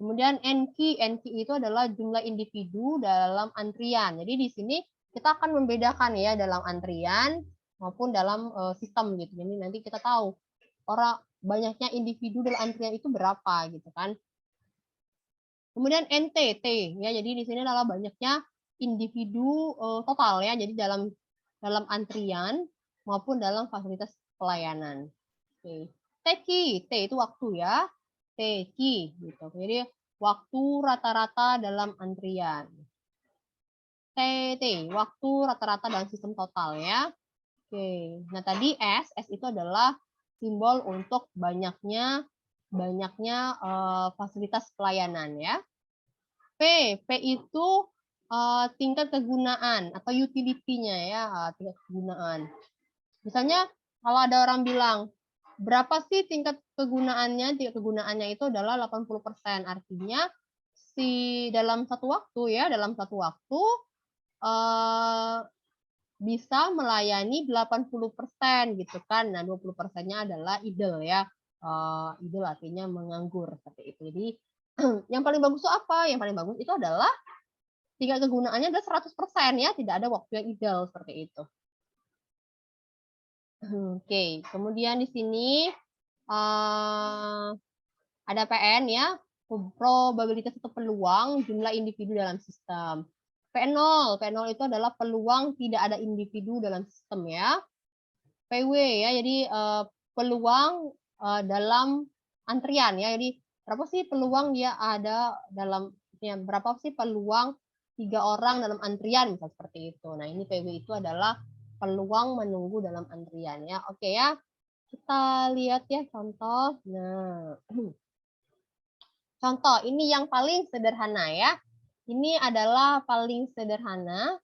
Kemudian NQ itu adalah jumlah individu dalam antrian. Jadi di sini kita akan membedakan ya dalam antrian maupun dalam sistem gitu. Jadi nanti kita tahu orang banyaknya individu dalam antrian itu berapa gitu kan. Kemudian NTT ya. Jadi di sini adalah banyaknya individu total ya. Jadi dalam antrian maupun dalam fasilitas pelayanan. Oke. TQ, T itu waktu ya. TQ gitu. Jadi waktu rata-rata dalam antrian. TT, waktu rata-rata dalam sistem total ya. Oke. Nah, tadi S itu adalah simbol untuk banyaknya fasilitas pelayanan ya. P itu tingkat kegunaan atau utility-nya ya, tingkat kegunaan. Misalnya kalau ada orang bilang, berapa sih tingkat kegunaannya? Tingkat kegunaannya itu adalah 80%. Artinya dalam satu waktu bisa melayani 80% gitu kan. Nah, 20%-nya adalah idle ya. Idle artinya menganggur seperti itu. Jadi Yang paling bagus itu apa? Yang paling bagus itu adalah tingkat kegunaannya adalah 100% ya, tidak ada waktu yang ideal seperti itu. Oke, kemudian di sini ada PN ya, probabilitas atau peluang jumlah individu dalam sistem. P0, P0 itu adalah peluang tidak ada individu dalam sistem ya. PW ya, jadi peluang dalam antrian ya. Jadi berapa sih peluang dia ada dalam ya, berapa sih peluang 3 orang dalam antrian misal seperti itu. Nah, ini PW itu adalah peluang menunggu dalam antrian ya. Oke ya. Kita lihat ya contoh. Nah, contoh ini yang paling sederhana ya. Ini adalah paling sederhana.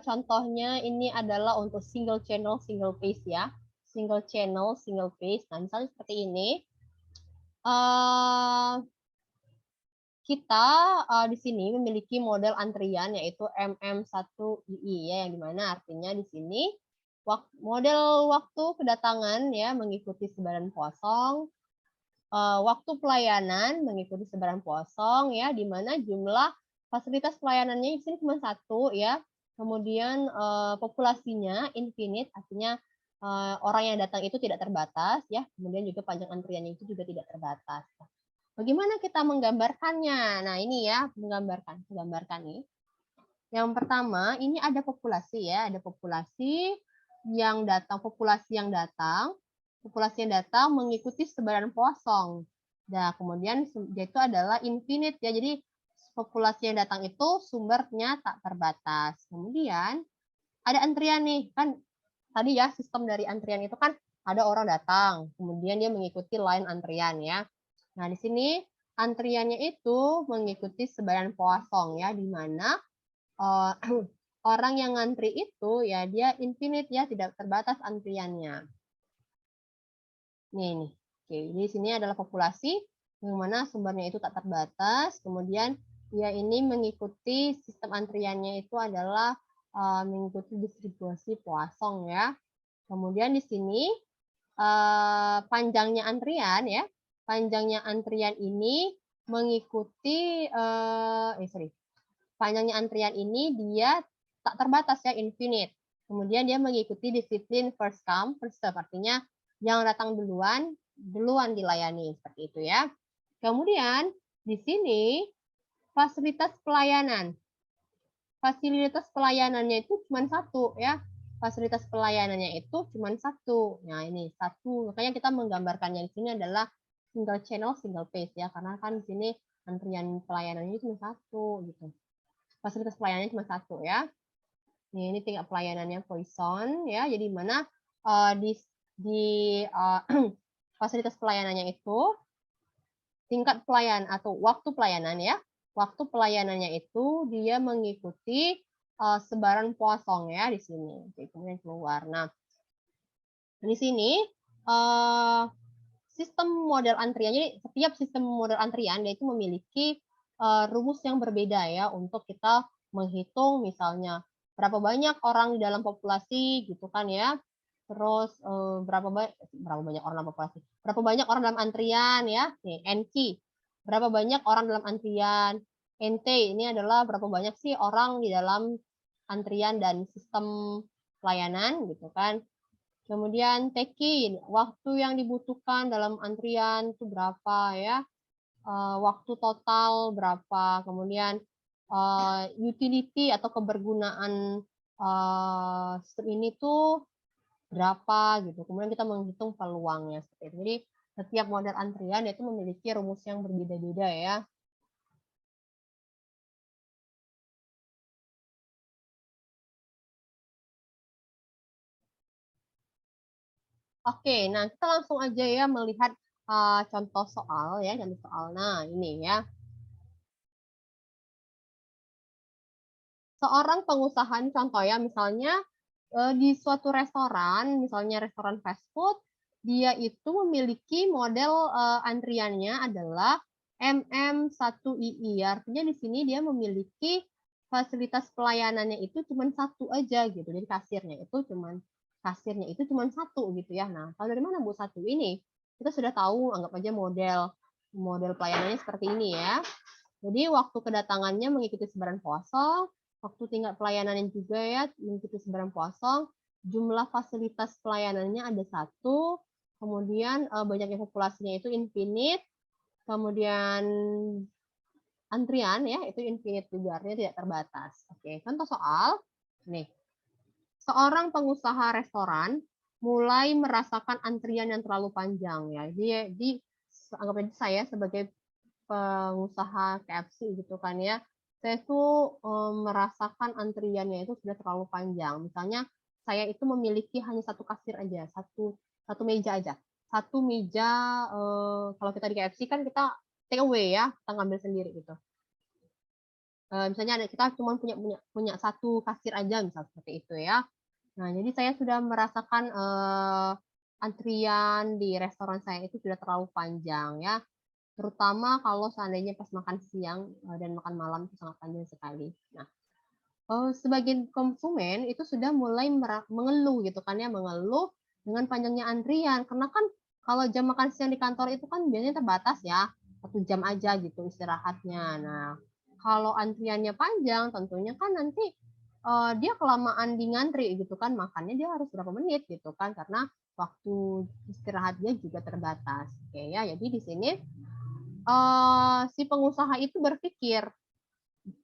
Contohnya ini adalah untuk single channel, single phase ya. Single channel, single phase. Nah, misalnya seperti ini. Kita di sini memiliki model antrian yaitu MM1II ya, yang dimana artinya di sini model waktu kedatangan ya mengikuti sebaran kosong, waktu pelayanan mengikuti sebaran kosong ya, di mana jumlah fasilitas pelayanannya di sini cuma 1 ya. Kemudian populasinya infinite, artinya orang yang datang itu tidak terbatas ya. Kemudian juga panjang antriannya itu juga tidak terbatas. Bagaimana kita menggambarkannya? Nah, ini ya, menggambarkan nih. Yang pertama, ini ada populasi ya, ada populasi yang datang, mengikuti sebaran kosong. Nah, kemudian itu adalah infinite ya. Jadi populasi yang datang itu sumbernya tak terbatas. Kemudian ada antrian nih, kan tadi ya sistem dari antrian itu kan ada orang datang, kemudian dia mengikuti line antrian ya. Nah, di sini antriannya itu mengikuti sebaran kosong ya, di mana orang yang ngantri itu ya dia infinite ya, tidak terbatas antriannya. Nih. Oke, di sini adalah populasi yang mana sumbernya itu tak terbatas, kemudian dia ini mengikuti sistem antriannya itu adalah mengikuti distribusi Poisson ya. Kemudian di sini panjangnya antrian ya. Panjangnya antrian ini mengikuti panjangnya antrian ini dia tak terbatas ya, infinite. Kemudian dia mengikuti disiplin first come first serve, artinya yang datang duluan dilayani seperti itu ya. Kemudian di sini fasilitas pelayanan. Fasilitas pelayanannya itu cuma 1 ya. Fasilitas pelayanannya itu cuma 1. Nah, ini 1. Makanya kita menggambarkannya di sini adalah single channel, single phase ya. Karena kan di sini antrian pelayanannya cuma 1 gitu. Fasilitas pelayanannya cuma 1 ya. Ini tingkat pelayanannya Poisson ya. Jadi mana di fasilitas pelayanannya itu tingkat pelayan atau waktu pelayanan ya. Waktu pelayanannya itu dia mengikuti sebaran Poisson ya di sini. Oke, kemudian keluar. Nah, di sini sistem model antrian. Jadi setiap sistem model antrian dia itu memiliki rumus yang berbeda ya untuk kita menghitung misalnya berapa banyak orang di dalam populasi gitu kan ya. Terus berapa banyak orang dalam populasi? Berapa banyak orang dalam antrian ya? Nih, NQ. Berapa banyak orang dalam antrian? NT ini adalah berapa banyak sih orang di dalam antrian dan sistem pelayanan gitu kan. Kemudian TK, waktu yang dibutuhkan dalam antrian itu berapa ya? Waktu total berapa? Kemudian utility atau kebergunaan sistem ini tuh berapa gitu. Kemudian kita menghitung peluangnya seperti itu. Jadi setiap model antrian itu memiliki rumus yang berbeda-beda ya. Oke, nah kita langsung aja ya melihat contoh soal ya, contoh soal. Nah, ini ya. Seorang pengusaha contoh ya, misalnya di suatu restoran, misalnya restoran fast food, dia itu memiliki model antriannya adalah MM1II. Artinya di sini dia memiliki fasilitas pelayanannya itu cuma 1 aja gitu. Jadi kasirnya itu cuma 1 gitu ya. Nah, kalau dari mana Bu 1 ini? Kita sudah tahu, anggap aja model Model pelayanannya seperti ini ya. Jadi waktu kedatangannya mengikuti sebaran kosong, waktu tingkat pelayanannya juga ya mengikuti sebaran kosong, jumlah fasilitas pelayanannya ada 1, kemudian banyaknya populasinya itu infinite, kemudian antrian ya itu infinite juga artinya tidak terbatas. Oke, contoh soal nih. Seorang pengusaha restoran mulai merasakan antrian yang terlalu panjang ya. Jadi anggap aja saya sebagai pengusaha KFC gitu kan ya, saya tuh merasakan antriannya itu sudah terlalu panjang. Misalnya saya itu memiliki hanya satu kasir aja, satu meja aja. Satu meja, kalau kita di KFC kan kita take away ya, kita ngambil sendiri gitu. Misalnya kita cuma punya satu kasir aja, misal seperti itu ya. Nah, jadi saya sudah merasakan antrian di restoran saya itu sudah terlalu panjang ya. Terutama kalau seandainya pas makan siang dan makan malam itu sangat panjang sekali. Nah, sebagian konsumen itu sudah mulai mengeluh gitu kan ya, mengeluh dengan panjangnya antrian. Karena kan kalau jam makan siang di kantor itu kan biasanya terbatas ya, 1 jam aja gitu istirahatnya. Nah, kalau antriannya panjang tentunya kan nanti dia kelamaan di ngantri gitu kan, makannya dia harus berapa menit gitu kan, karena waktu istirahat dia juga terbatas. Oke ya, jadi di sini si pengusaha itu berpikir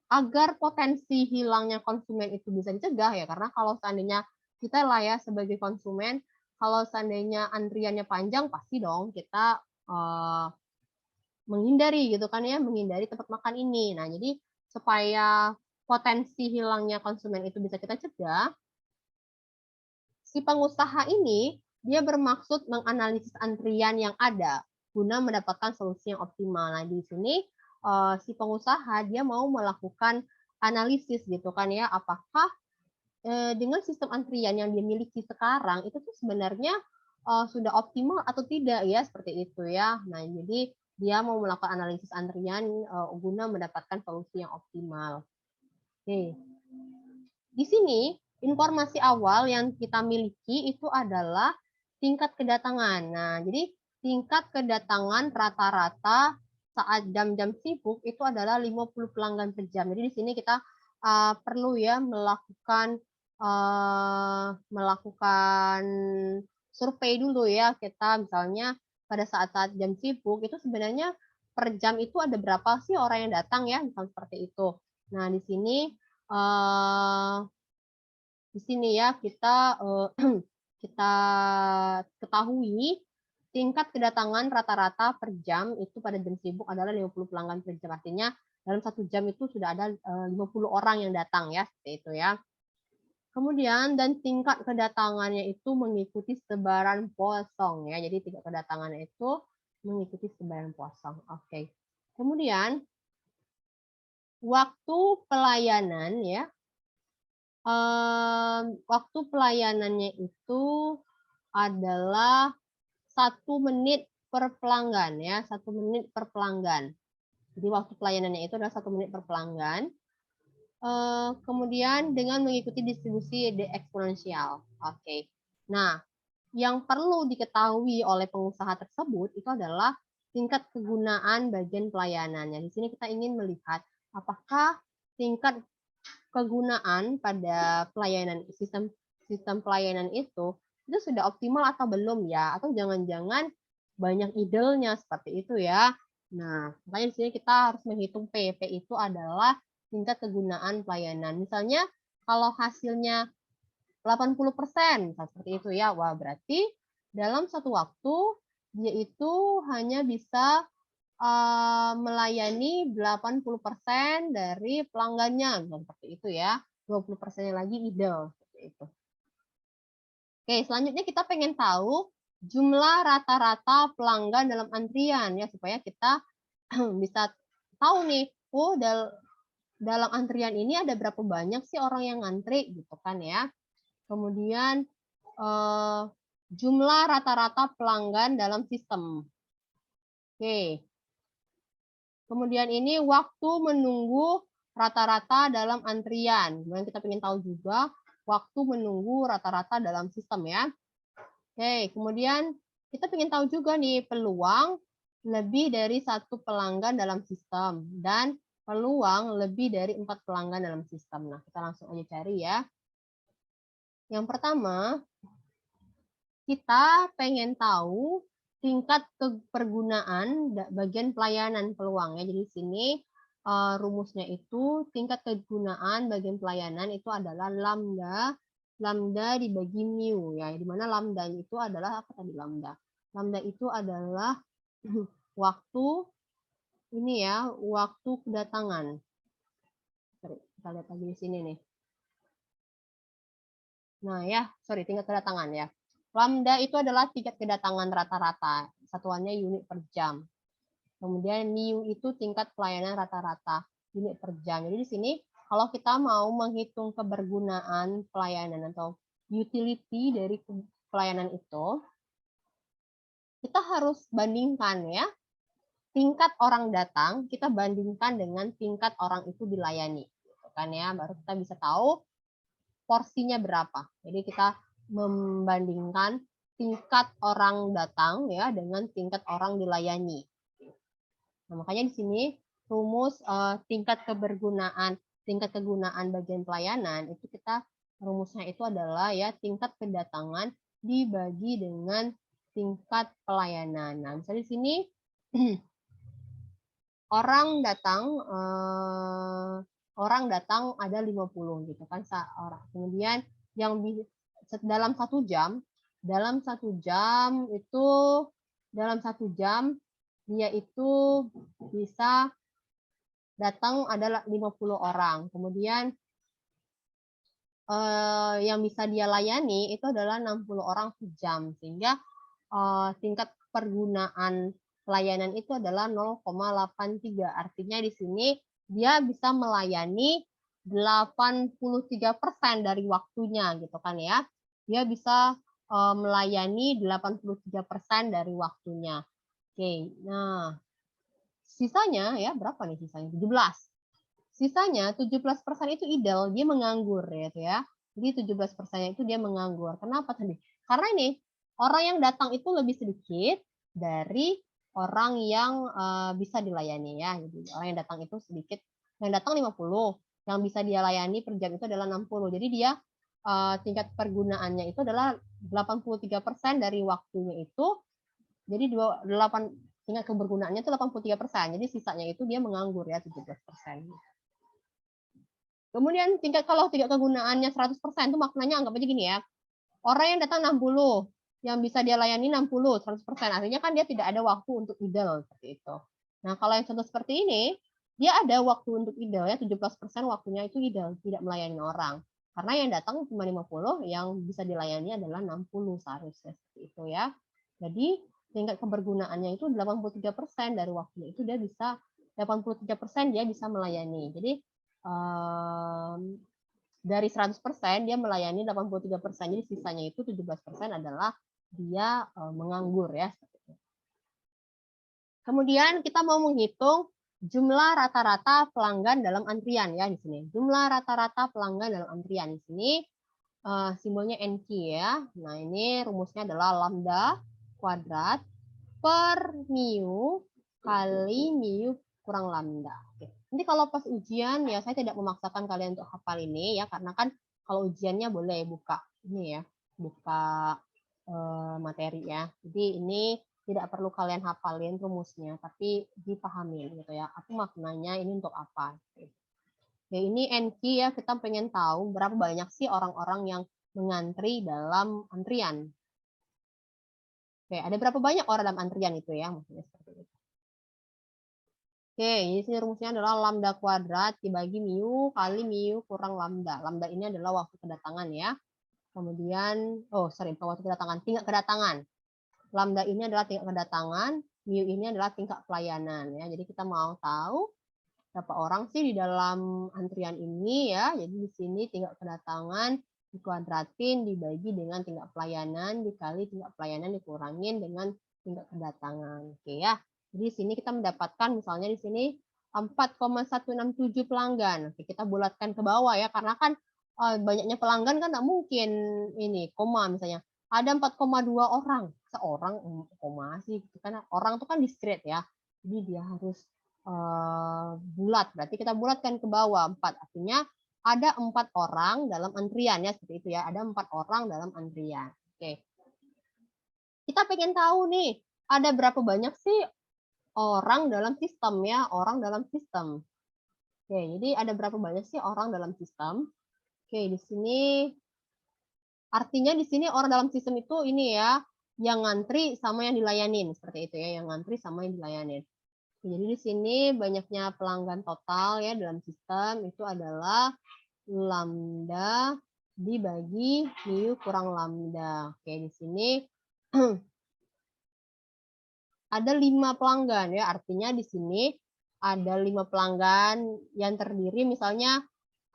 agar potensi hilangnya konsumen itu bisa dicegah ya, karena kalau seandainya kita lah ya sebagai konsumen, kalau seandainya antriannya panjang pasti dong kita menghindari gitu kan ya, menghindari tempat makan ini. Nah, jadi supaya potensi hilangnya konsumen itu bisa kita cegah, si pengusaha ini dia bermaksud menganalisis antrian yang ada guna mendapatkan solusi yang optimal. Nah, di sini si pengusaha dia mau melakukan analisis gitu kan ya, apakah dengan sistem antrian yang dia miliki sekarang itu tuh sebenarnya sudah optimal atau tidak ya, seperti itu ya. Nah, jadi dia mau melakukan analisis antrian guna mendapatkan solusi yang optimal. Oke. Di sini informasi awal yang kita miliki itu adalah tingkat kedatangan. Nah, jadi tingkat kedatangan rata-rata saat jam-jam sibuk itu adalah 50 pelanggan per jam. Jadi di sini kita perlu ya melakukan survei dulu ya. Kita misalnya pada saat-saat jam sibuk itu sebenarnya per jam itu ada berapa sih orang yang datang ya, misalnya seperti itu. Nah, di sini ya kita kita ketahui tingkat kedatangan rata-rata per jam itu pada jam sibuk adalah 50 pelanggan per jam. Artinya dalam 1 jam itu sudah ada 50 orang yang datang ya, seperti itu ya. Kemudian dan tingkat kedatangannya itu mengikuti sebaran kosong ya. Jadi tingkat kedatangannya itu mengikuti sebaran kosong. Oke. Kemudian waktu pelayanan ya. Waktu pelayanannya itu adalah 1 menit per pelanggan ya, 1 menit per pelanggan. Jadi waktu pelayanannya itu adalah 1 menit per pelanggan. Kemudian dengan mengikuti distribusi eksponensial. Oke. Nah, yang perlu diketahui oleh pengusaha tersebut itu adalah tingkat kegunaan bagian pelayanannya. Di sini kita ingin melihat apakah tingkat kegunaan pada pelayanan sistem pelayanan itu sudah optimal atau belum ya, atau jangan-jangan banyak idenya seperti itu ya. Nah, makanya di sini kita harus menghitung P. P itu adalah tingkat kegunaan pelayanan. Misalnya kalau hasilnya 80%, seperti itu ya. Wah, berarti dalam satu waktu dia itu hanya bisa melayani 80% dari pelanggannya, seperti itu ya. 20%-nya lagi idle, seperti itu. Oke, selanjutnya kita pengen tahu jumlah rata-rata pelanggan dalam antrian ya, supaya kita bisa tahu nih, oh dalam antrian ini ada berapa banyak sih orang yang ngantri gitu kan ya. Kemudian jumlah rata-rata pelanggan dalam sistem. Oke. Kemudian ini waktu menunggu rata-rata dalam antrian. Kemudian kita ingin tahu juga waktu menunggu rata-rata dalam sistem ya. Oke, kemudian kita ingin tahu juga nih peluang lebih dari 1 pelanggan dalam sistem dan peluang lebih dari 4 pelanggan dalam sistem. Nah, kita langsung aja cari ya. Yang pertama, kita pengen tahu tingkat kepergunaan bagian pelayanan peluang ya. Jadi di sini rumusnya itu tingkat kegunaan bagian pelayanan itu adalah lambda dibagi mu ya. Di mana lambda itu adalah apa tadi lambda? Lambda itu adalah waktu ini ya, waktu kedatangan. Kita lihat lagi di sini nih. Nah ya, tingkat kedatangan ya. Lambda itu adalah tingkat kedatangan rata-rata, satuannya unit per jam. Kemudian mu itu tingkat pelayanan rata-rata, unit per jam. Jadi di sini kalau kita mau menghitung kebergunaan pelayanan atau utility dari pelayanan itu, kita harus bandingkan ya. Tingkat orang datang kita bandingkan dengan tingkat orang itu dilayani, gitu kan ya, baru kita bisa tahu porsinya berapa. Jadi kita membandingkan tingkat orang datang ya dengan tingkat orang dilayani. Nah, makanya di sini rumus tingkat kegunaan bagian pelayanan itu kita rumusnya itu adalah ya tingkat kedatangan dibagi dengan tingkat pelayanan. Nah, misalnya di sini orang datang ada 50 gitu kan orang. Kemudian yang dalam 1 jam dia itu bisa datang adalah 50 orang. Kemudian yang bisa dia layani itu adalah 60 orang sejam, sehingga tingkat pergunaan pelayanan itu adalah 0,83. Artinya di sini dia bisa melayani 83% dari waktunya gitu kan ya. Dia bisa melayani 83% dari waktunya. Oke, nah sisanya ya berapa nih sisanya? 17. Sisanya 17% itu idle, dia menganggur ya. Jadi 17% itu dia menganggur. Kenapa tadi? Karena ini orang yang datang itu lebih sedikit dari orang yang bisa dilayani ya. Jadi orang yang datang itu sedikit. Yang datang 50, yang bisa dia layani per jam itu adalah 60. Jadi dia tingkat pergunaannya itu adalah 83% dari waktunya itu. Jadi tingkat kebergunaannya itu 83%. Jadi sisanya itu dia menganggur ya 17%. Kemudian kalau tingkat kegunaannya 100% itu maknanya anggap aja gini ya. Orang yang datang 60, yang bisa dia layani 60, 100%. Artinya kan dia tidak ada waktu untuk idle seperti itu. Nah, kalau yang contoh seperti ini, dia ada waktu untuk idle ya, 17% waktunya itu idle, tidak melayani orang. Karena yang datang cuma 50, yang bisa dilayani adalah 60 seharusnya seperti itu ya. Jadi tingkat kebergunaannya itu 83% dari waktunya itu dia bisa 83% dia bisa melayani. Jadi dari 100% dia melayani 83%. Jadi sisanya itu 17% adalah dia menganggur ya. Kemudian kita mau menghitung jumlah rata-rata pelanggan dalam antrian ya di sini. Jumlah rata-rata pelanggan dalam antrian di sini simbolnya NQ ya. Nah, ini rumusnya adalah lambda kuadrat per mu kali mu kurang lambda. Oke. Nanti kalau pas ujian ya saya tidak memaksakan kalian untuk hafal ini ya, karena kan kalau ujiannya boleh buka ini ya, buka materi ya. Jadi ini tidak perlu kalian hafalin rumusnya, tapi dipahami gitu ya. Apa maknanya ini untuk apa? Ya ini NQ ya, kita pengen tahu berapa banyak sih orang-orang yang mengantri dalam antrian. Oke, ada berapa banyak orang dalam antrian itu ya, maksudnya seperti itu. Oke, di sini rumusnya adalah lambda kuadrat dibagi mu kali mu kurang lambda. Lambda ini adalah waktu kedatangan ya. Kemudian, bukan waktu kedatangan, tingkat kedatangan. Lambda ini adalah tingkat kedatangan, mu ini adalah tingkat pelayanan ya. Jadi kita mau tahu berapa orang sih di dalam antrian ini ya. Jadi di sini tingkat kedatangan dikuadratin dibagi dengan tingkat pelayanan dikali tingkat pelayanan dikurangin dengan tingkat kedatangan. Oke ya. Jadi di sini kita mendapatkan misalnya di sini 4,167 pelanggan. Oke, kita bulatkan ke bawah ya, karena kan banyaknya pelanggan kan nggak mungkin ini koma misalnya. Ada 4,2 orang seorang koma sih gitu kan, orang tuh kan discrete ya, jadi dia harus bulat, berarti kita bulatkan ke bawah 4, artinya ada 4 orang dalam antrian ya, seperti itu ya, ada 4 orang dalam antrian. Oke. Kita pengen tahu nih, ada berapa banyak sih orang dalam sistem ya, orang dalam sistem. Oke, jadi ada berapa banyak sih orang dalam sistem? Oke, di sini artinya di sini orang dalam sistem itu ini ya, yang ngantri sama yang dilayanin, seperti itu ya, yang ngantri sama yang dilayanin. Jadi di sini banyaknya pelanggan total ya dalam sistem itu adalah lambda dibagi mu kurang lambda. Oke, di sini ada 5 pelanggan ya, artinya di sini ada 5 pelanggan yang terdiri misalnya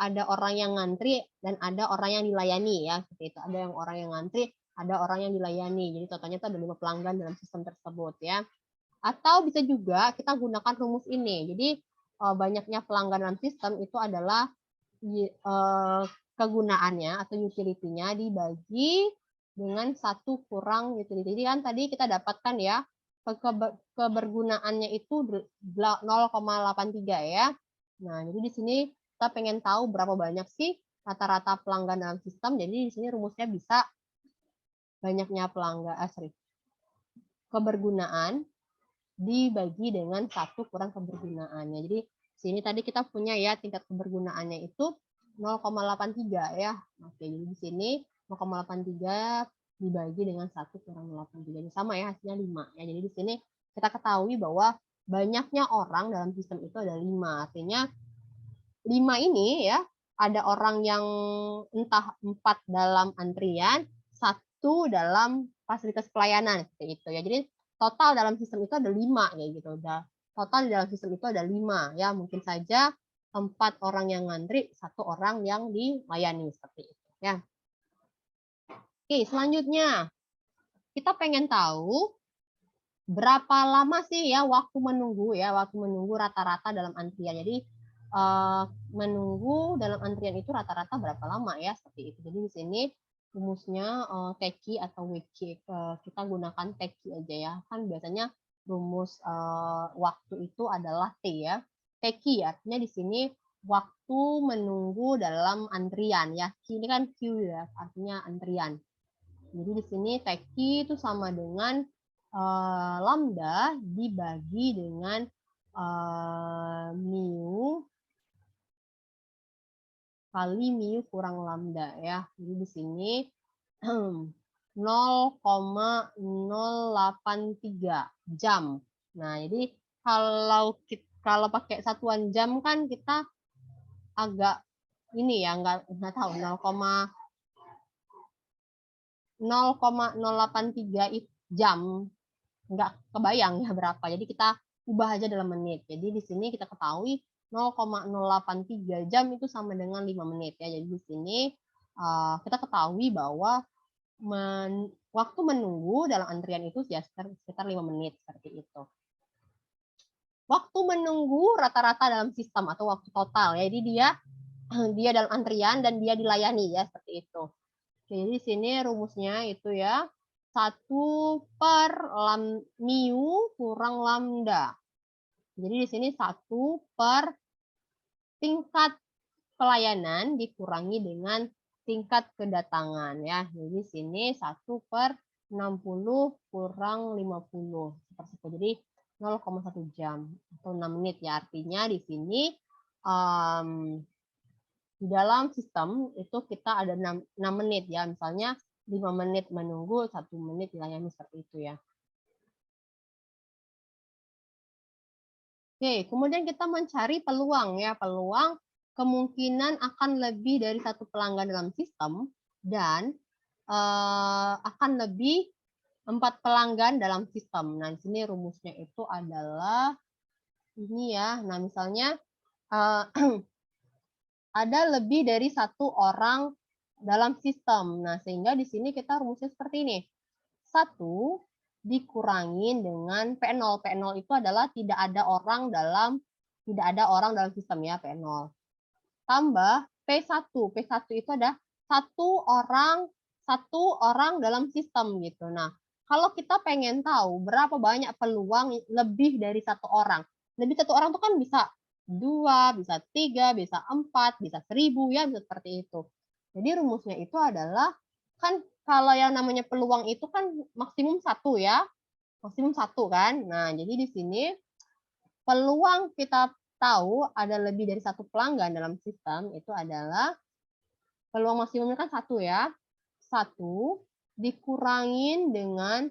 ada orang yang ngantri dan ada orang yang dilayani ya, seperti itu. Ada yang orang yang ngantri, ada orang yang dilayani. Jadi totalnya itu ada 5 pelanggan dalam sistem tersebut ya. Atau bisa juga kita gunakan rumus ini. Jadi banyaknya pelanggan dalam sistem itu adalah kegunaannya atau utility-nya dibagi dengan 1 kurang utility. Jadi kan tadi kita dapatkan ya kebergunaannya itu 0,83 ya. Nah, jadi di sini kita pengen tahu berapa banyak sih rata-rata pelanggan dalam sistem. Jadi di sini rumusnya bisa banyaknya pelanggan, kebergunaan dibagi dengan 1 kurang kebergunaannya. Jadi sini tadi kita punya ya tingkat kebergunaannya itu 0,83 ya. Oke, jadi di sini 0,83 dibagi dengan 1 kurang 0,83. Ini sama ya, hasilnya 5 ya. Jadi di sini kita ketahui bahwa banyaknya orang dalam sistem itu ada 5. Artinya 5 ini ya, ada orang yang entah 4 dalam antrian, 1 dalam fasilitas pelayanan seperti itu ya. Jadi total dalam sistem itu ada 5 kayak gitu. Total di dalam sistem itu ada 5 ya. Mungkin saja 4 orang yang ngantri, 1 orang yang dilayani seperti itu ya. Oke, selanjutnya kita pengen tahu berapa lama sih ya waktu menunggu rata-rata dalam antrian. Jadi menunggu dalam antrian itu rata-rata berapa lama ya seperti itu. Jadi di sini rumusnya TEKI atau WC, kita gunakan TEKI aja ya. Kan biasanya rumus waktu itu adalah T ya. TEKI artinya di sini waktu menunggu dalam antrian ya. Ini kan Q ya, artinya antrian. Jadi di sini TEKI itu sama dengan lambda dibagi dengan mu kali mu kurang lambda ya. Jadi di sini 0,083 jam. Nah, jadi kalau pakai satuan jam kan kita agak ini ya, nggak tahu 0,083 jam, nggak kebayang ya berapa. Jadi kita ubah aja dalam menit. Jadi di sini kita ketahui 0,083 jam itu sama dengan 5 menit ya. Jadi di sini kita ketahui bahwa waktu menunggu dalam antrian itu ya sekitar 5 menit seperti itu. Waktu menunggu rata-rata dalam sistem atau waktu total ya. Jadi dia dalam antrian dan dia dilayani ya seperti itu. Jadi di sini rumusnya itu ya 1 per mu kurang lambda. Jadi di sini 1 per tingkat pelayanan dikurangi dengan tingkat kedatangan ya. Jadi di sini 1 per 60 kurang 50 seperti itu. Jadi 0,1 jam atau 6 menit ya. Artinya di sini di dalam sistem itu kita ada 6 menit ya. Misalnya 5 menit menunggu, 1 menit dilayani seperti itu ya. Oke, kemudian kita mencari peluang ya. Peluang kemungkinan akan lebih dari 1 pelanggan dalam sistem dan akan lebih 4 pelanggan dalam sistem. Nah, di sini rumusnya itu adalah ini ya. Nah, misalnya ada lebih dari 1 orang dalam sistem. Nah, sehingga di sini kita rumusnya seperti ini. 1 dikurangin dengan P0. P0 itu adalah tidak ada orang dalam sistem ya, P0. Tambah P1. P1 itu ada 1 orang dalam sistem gitu. Nah, kalau kita pengen tahu berapa banyak peluang lebih dari satu orang. Lebih satu orang itu kan bisa 2, bisa 3, bisa 4, bisa 1000 ya, bisa seperti itu. Jadi rumusnya itu adalah, kan kalau yang namanya peluang itu kan maksimum 1 ya, maksimum 1 kan. Nah, jadi di sini peluang kita tahu ada lebih dari satu pelanggan dalam sistem itu adalah peluang maksimumnya kan 1 ya. 1 dikurangin dengan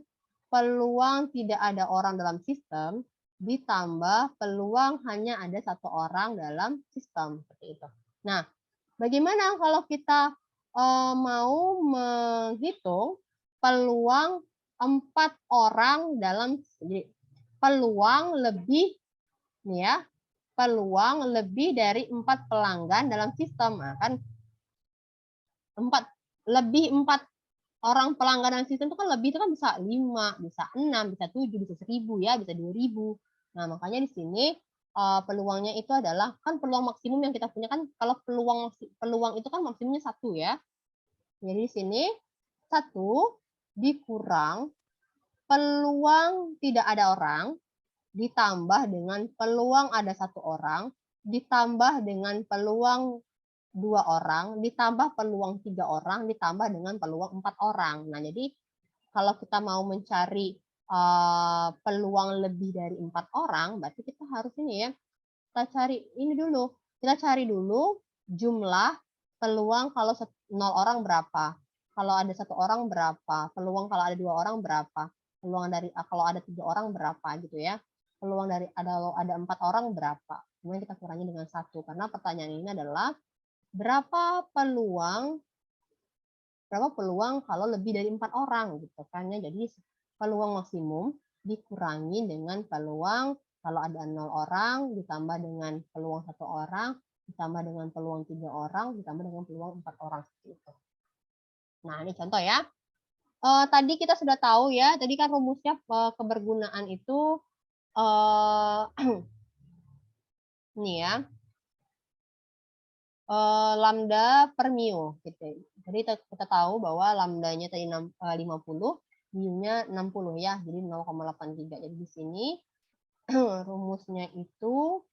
peluang tidak ada orang dalam sistem ditambah peluang hanya ada satu orang dalam sistem seperti itu. Nah, bagaimana kalau kita mau menghitung peluang 4 orang dalam, jadi peluang lebih nih ya, peluang lebih dari 4 pelanggan dalam sistem. Nah, kan 4 orang pelanggan dalam sistem itu kan lebih, itu kan bisa 5, bisa 6, bisa 7, bisa 1000 ya, bisa 2000. Nah, makanya di sini peluangnya itu adalah, kan peluang maksimum yang kita punya kan, kalau peluang itu kan maksimumnya 1 ya. Jadi di sini 1 dikurang peluang tidak ada orang ditambah dengan peluang ada satu orang ditambah dengan peluang 2 orang, ditambah peluang 3 orang, ditambah dengan peluang 4 orang. Nah, jadi kalau kita mau mencari peluang lebih dari 4 orang, berarti kita harus ini ya, kita cari ini dulu. Kita cari dulu jumlah peluang kalau 0 orang berapa, kalau ada 1 orang berapa, peluang kalau ada 2 orang berapa, peluang dari kalau ada 3 orang berapa gitu ya. Peluang dari ada 4 orang berapa. Kemudian kita kurangi dengan 1 karena pertanyaan ini adalah berapa peluang kalau lebih dari 4 orang gitu kan ya. Jadi peluang maksimum dikurangi dengan peluang kalau ada 0 orang ditambah dengan peluang 1 orang ditambah dengan peluang 3 orang ditambah dengan peluang 4 orang seperti itu. Nah, ini contoh ya. Tadi kita sudah tahu ya, tadi kan rumusnya kebergunaan itu ini ya. Lambda per mu gitu. Jadi kita tahu bahwa lambdanya tadi 50, mu-nya 60 ya, jadi 0,83. Jadi di sini rumusnya itu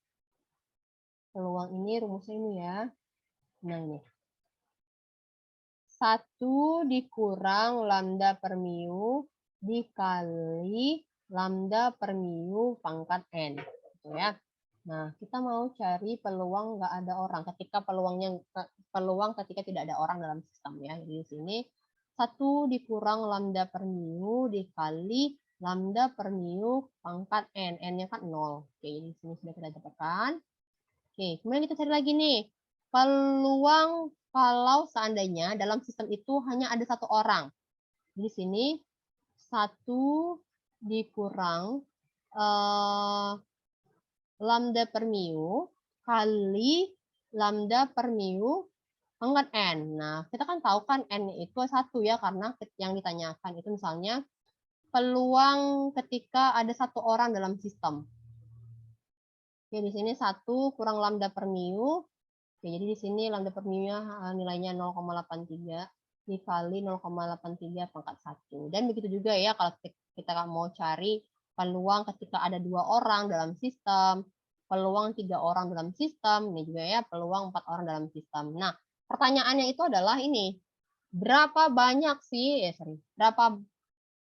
peluang ini rumusnya ini ya. Nah, ini 1 dikurang lambda per mu dikali lambda per mu pangkat n gitu ya. Nah, kita mau cari peluang nggak ada orang ketika peluang ketika tidak ada orang dalam sistem ya. Jadi di sini 1 dikurang lambda per mu dikali lambda per mu pangkat n. N-nya kan 0. Oke, di sini sudah kita dapatkan. Oke, kemudian kita cari lagi nih. Peluang kalau seandainya dalam sistem itu hanya ada 1 orang. Di sini 1 dikurang lambda per mu kali lambda per mu pangkat n. Nah, kita kan tahu kan n itu 1 ya, karena yang ditanyakan itu misalnya peluang ketika ada 1 orang dalam sistem. Oke, di sini 1 kurang lambda per mu. Oke, jadi di sini lambda per mu-nya nilainya 0,83 dikali 0,83 pangkat 1. Dan begitu juga ya kalau kita mau cari peluang ketika ada 2 orang dalam sistem, peluang 3 orang dalam sistem, ini juga ya peluang 4 orang dalam sistem. Nah, pertanyaannya itu adalah ini, berapa banyak sih, berapa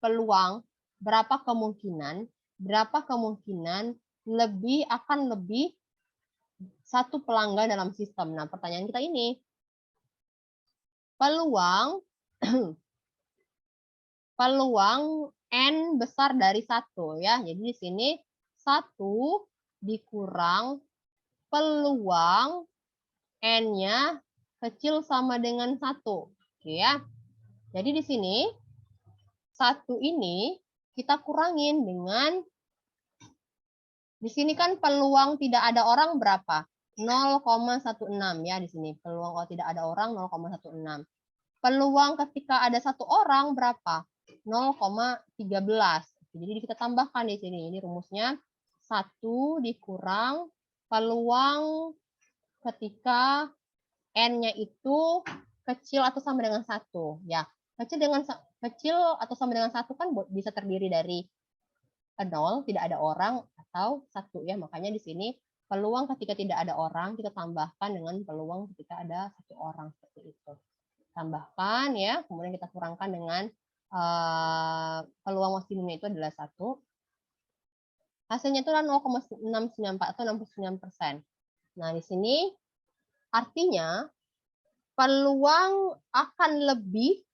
peluang, berapa kemungkinan akan lebih 1 pelanggan dalam sistem. Nah, pertanyaan kita ini, peluang n besar dari 1 ya. Jadi di sini 1 dikurang peluang n-nya kecil sama dengan 1. Oke ya. Jadi di sini 1 ini kita kurangin dengan, di sini kan peluang tidak ada orang berapa? 0,16 ya di sini. Peluang kalau tidak ada orang 0,16. Peluang ketika ada 1 orang berapa? 0,13. Jadi kita tambahkan di sini. Ini rumusnya 1 dikurang peluang ketika n-nya itu kecil atau sama dengan 1 ya. kecil atau sama dengan 1 kan bisa terdiri dari 0, tidak ada orang, atau 1 ya. Makanya di sini peluang ketika tidak ada orang kita tambahkan dengan peluang ketika ada 1 orang, seperti itu. Tambahkan ya, kemudian kita kurangkan dengan peluang maksimumnya itu adalah 1. Hasilnya itu adalah 0,694 atau 69%. Nah, di sini artinya peluang akan lebih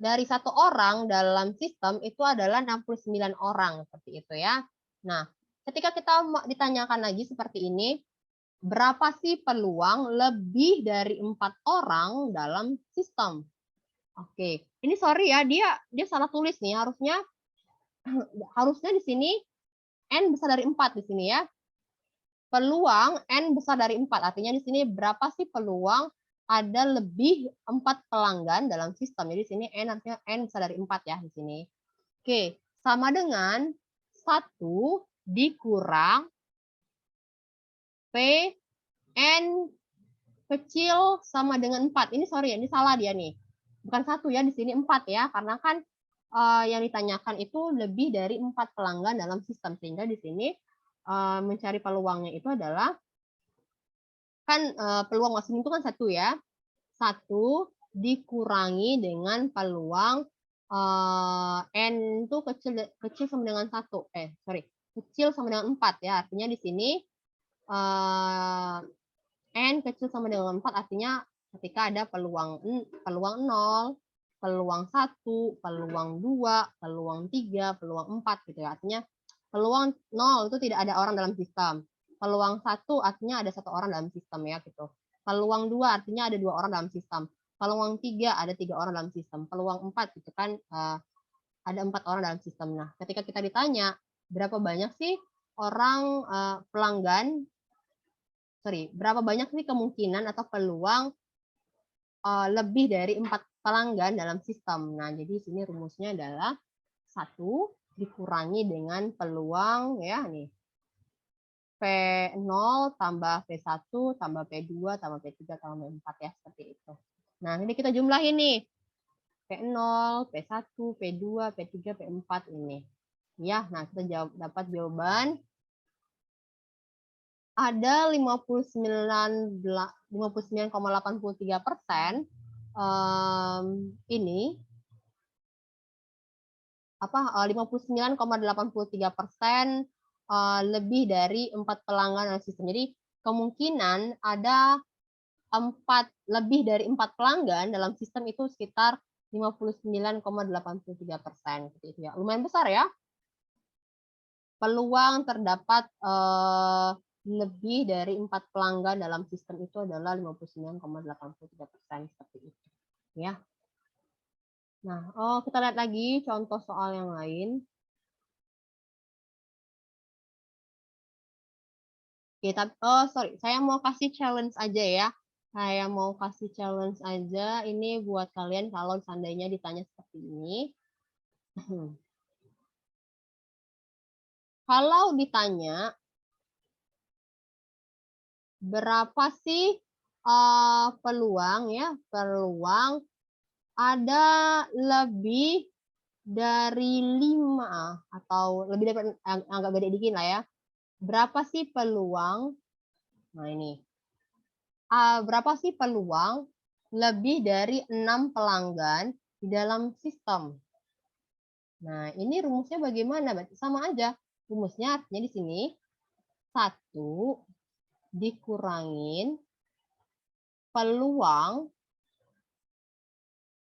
dari 1 orang dalam sistem itu adalah 69 orang, seperti itu ya. Nah, ketika kita ditanyakan lagi seperti ini, berapa sih peluang lebih dari 4 orang dalam sistem? Oke, ini sorry ya, dia salah tulis nih, harusnya di sini N besar dari 4 di sini ya. Peluang N besar dari 4, artinya di sini berapa sih peluang ada lebih 4 pelanggan dalam sistem. Jadi di sini N artinya N besar dari 4 ya di sini. Oke, sama dengan 1 dikurang P N kecil sama dengan 4. Ini sorry ya, ini salah dia nih. Bukan 1 ya, di sini 4 ya, karena kan yang ditanyakan itu lebih dari 4 pelanggan dalam sistem, sehingga di sini mencari peluangnya itu adalah kan peluang maksimum itu kan 1 ya. 1 dikurangi dengan peluang N itu kecil sama dengan 1. Kecil sama dengan 4 ya. Artinya di sini N kecil sama dengan 4 artinya ketika ada peluang 0, peluang 1, peluang 2, peluang 3, peluang 4 gitu ya. Artinya peluang 0 itu tidak ada orang dalam sistem. Peluang 1 artinya ada 1 orang dalam sistem ya gitu. Peluang 2 artinya ada 2 orang dalam sistem. Peluang 3 ada 3 orang dalam sistem. Peluang 4 gitu kan ada 4 orang dalam sistem. Nah, ketika kita ditanya berapa banyak sih orang berapa banyak sih kemungkinan atau peluang lebih dari 4 pelanggan dalam sistem. Nah, jadi sini rumusnya adalah 1 dikurangi dengan peluang ya nih. P0 tambah P1 tambah P2 tambah P3 tambah P4 ya, seperti itu. Nah, ini kita jumlahin nih. P0, P1, P2, P3, P4 ini. Ya, nah kita dapat jawaban ada 59,83% ini 59,83% lebih dari 4 pelanggan dalam sistem. Jadi kemungkinan ada lebih dari 4 pelanggan dalam sistem itu sekitar 59,83%. Gitu ya. Lumayan besar ya. Peluang terdapat lebih dari 4 pelanggan dalam sistem itu adalah 59,83%, seperti itu ya. Nah, kita lihat lagi contoh soal yang lain. Sorry, saya mau kasih challenge aja ya. Saya mau kasih challenge aja. Ini buat kalian kalau seandainya ditanya seperti ini. Kalau ditanya berapa sih peluang ada lebih dari 5 atau lebih dari agak gede dikit lah ya. Berapa sih peluang? Nah ini. Berapa sih peluang lebih dari 6 pelanggan di dalam sistem? Nah, ini rumusnya bagaimana? Berarti sama aja. Rumusnya artinya di sini 1 dikurangin peluang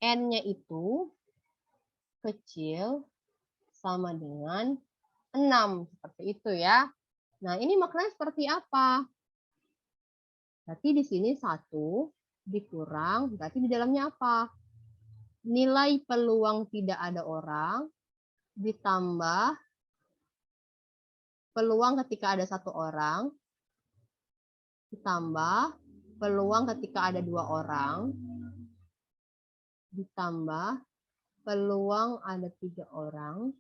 N-nya itu kecil sama dengan 6. Seperti itu ya. Nah, ini maknanya seperti apa? Berarti di sini 1 dikurang, berarti di dalamnya apa? Nilai peluang tidak ada orang ditambah peluang ketika ada 1 orang ditambah peluang ketika ada 2 orang ditambah peluang ada 3 orang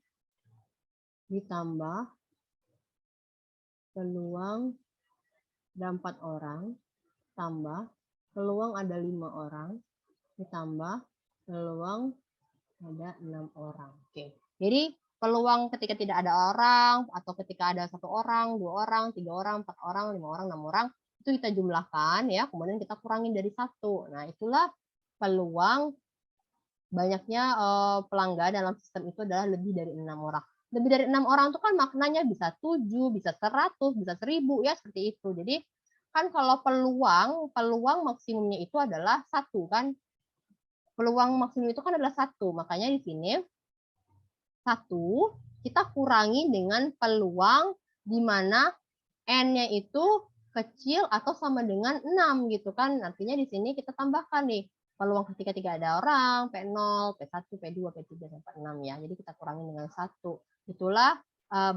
ditambah peluang ada 4 orang tambah peluang ada 5 orang ditambah peluang ada 6 orang. Oke. Jadi peluang ketika tidak ada orang atau ketika ada 1 orang, 2 orang, 3 orang, 4 orang, 5 orang, 6 orang itu kita jumlahkan ya, kemudian kita kurangin dari 1. Nah, itulah peluang banyaknya pelanggan dalam sistem itu adalah lebih dari 6 orang. Lebih dari 6 orang itu kan maknanya bisa 7, bisa 100, bisa 1000 ya seperti itu. Jadi kan kalau peluang maksimumnya itu adalah 1 kan. Peluang maksimum itu kan adalah 1. Makanya di sini 1 kita kurangi dengan peluang di mana N-nya itu kecil atau sama dengan 6 gitu kan. Artinya di sini kita tambahkan nih peluang ketika tidak ada orang, P0, P1, P2, P3, sampai 6 ya. Jadi kita kurangi dengan 1. Itulah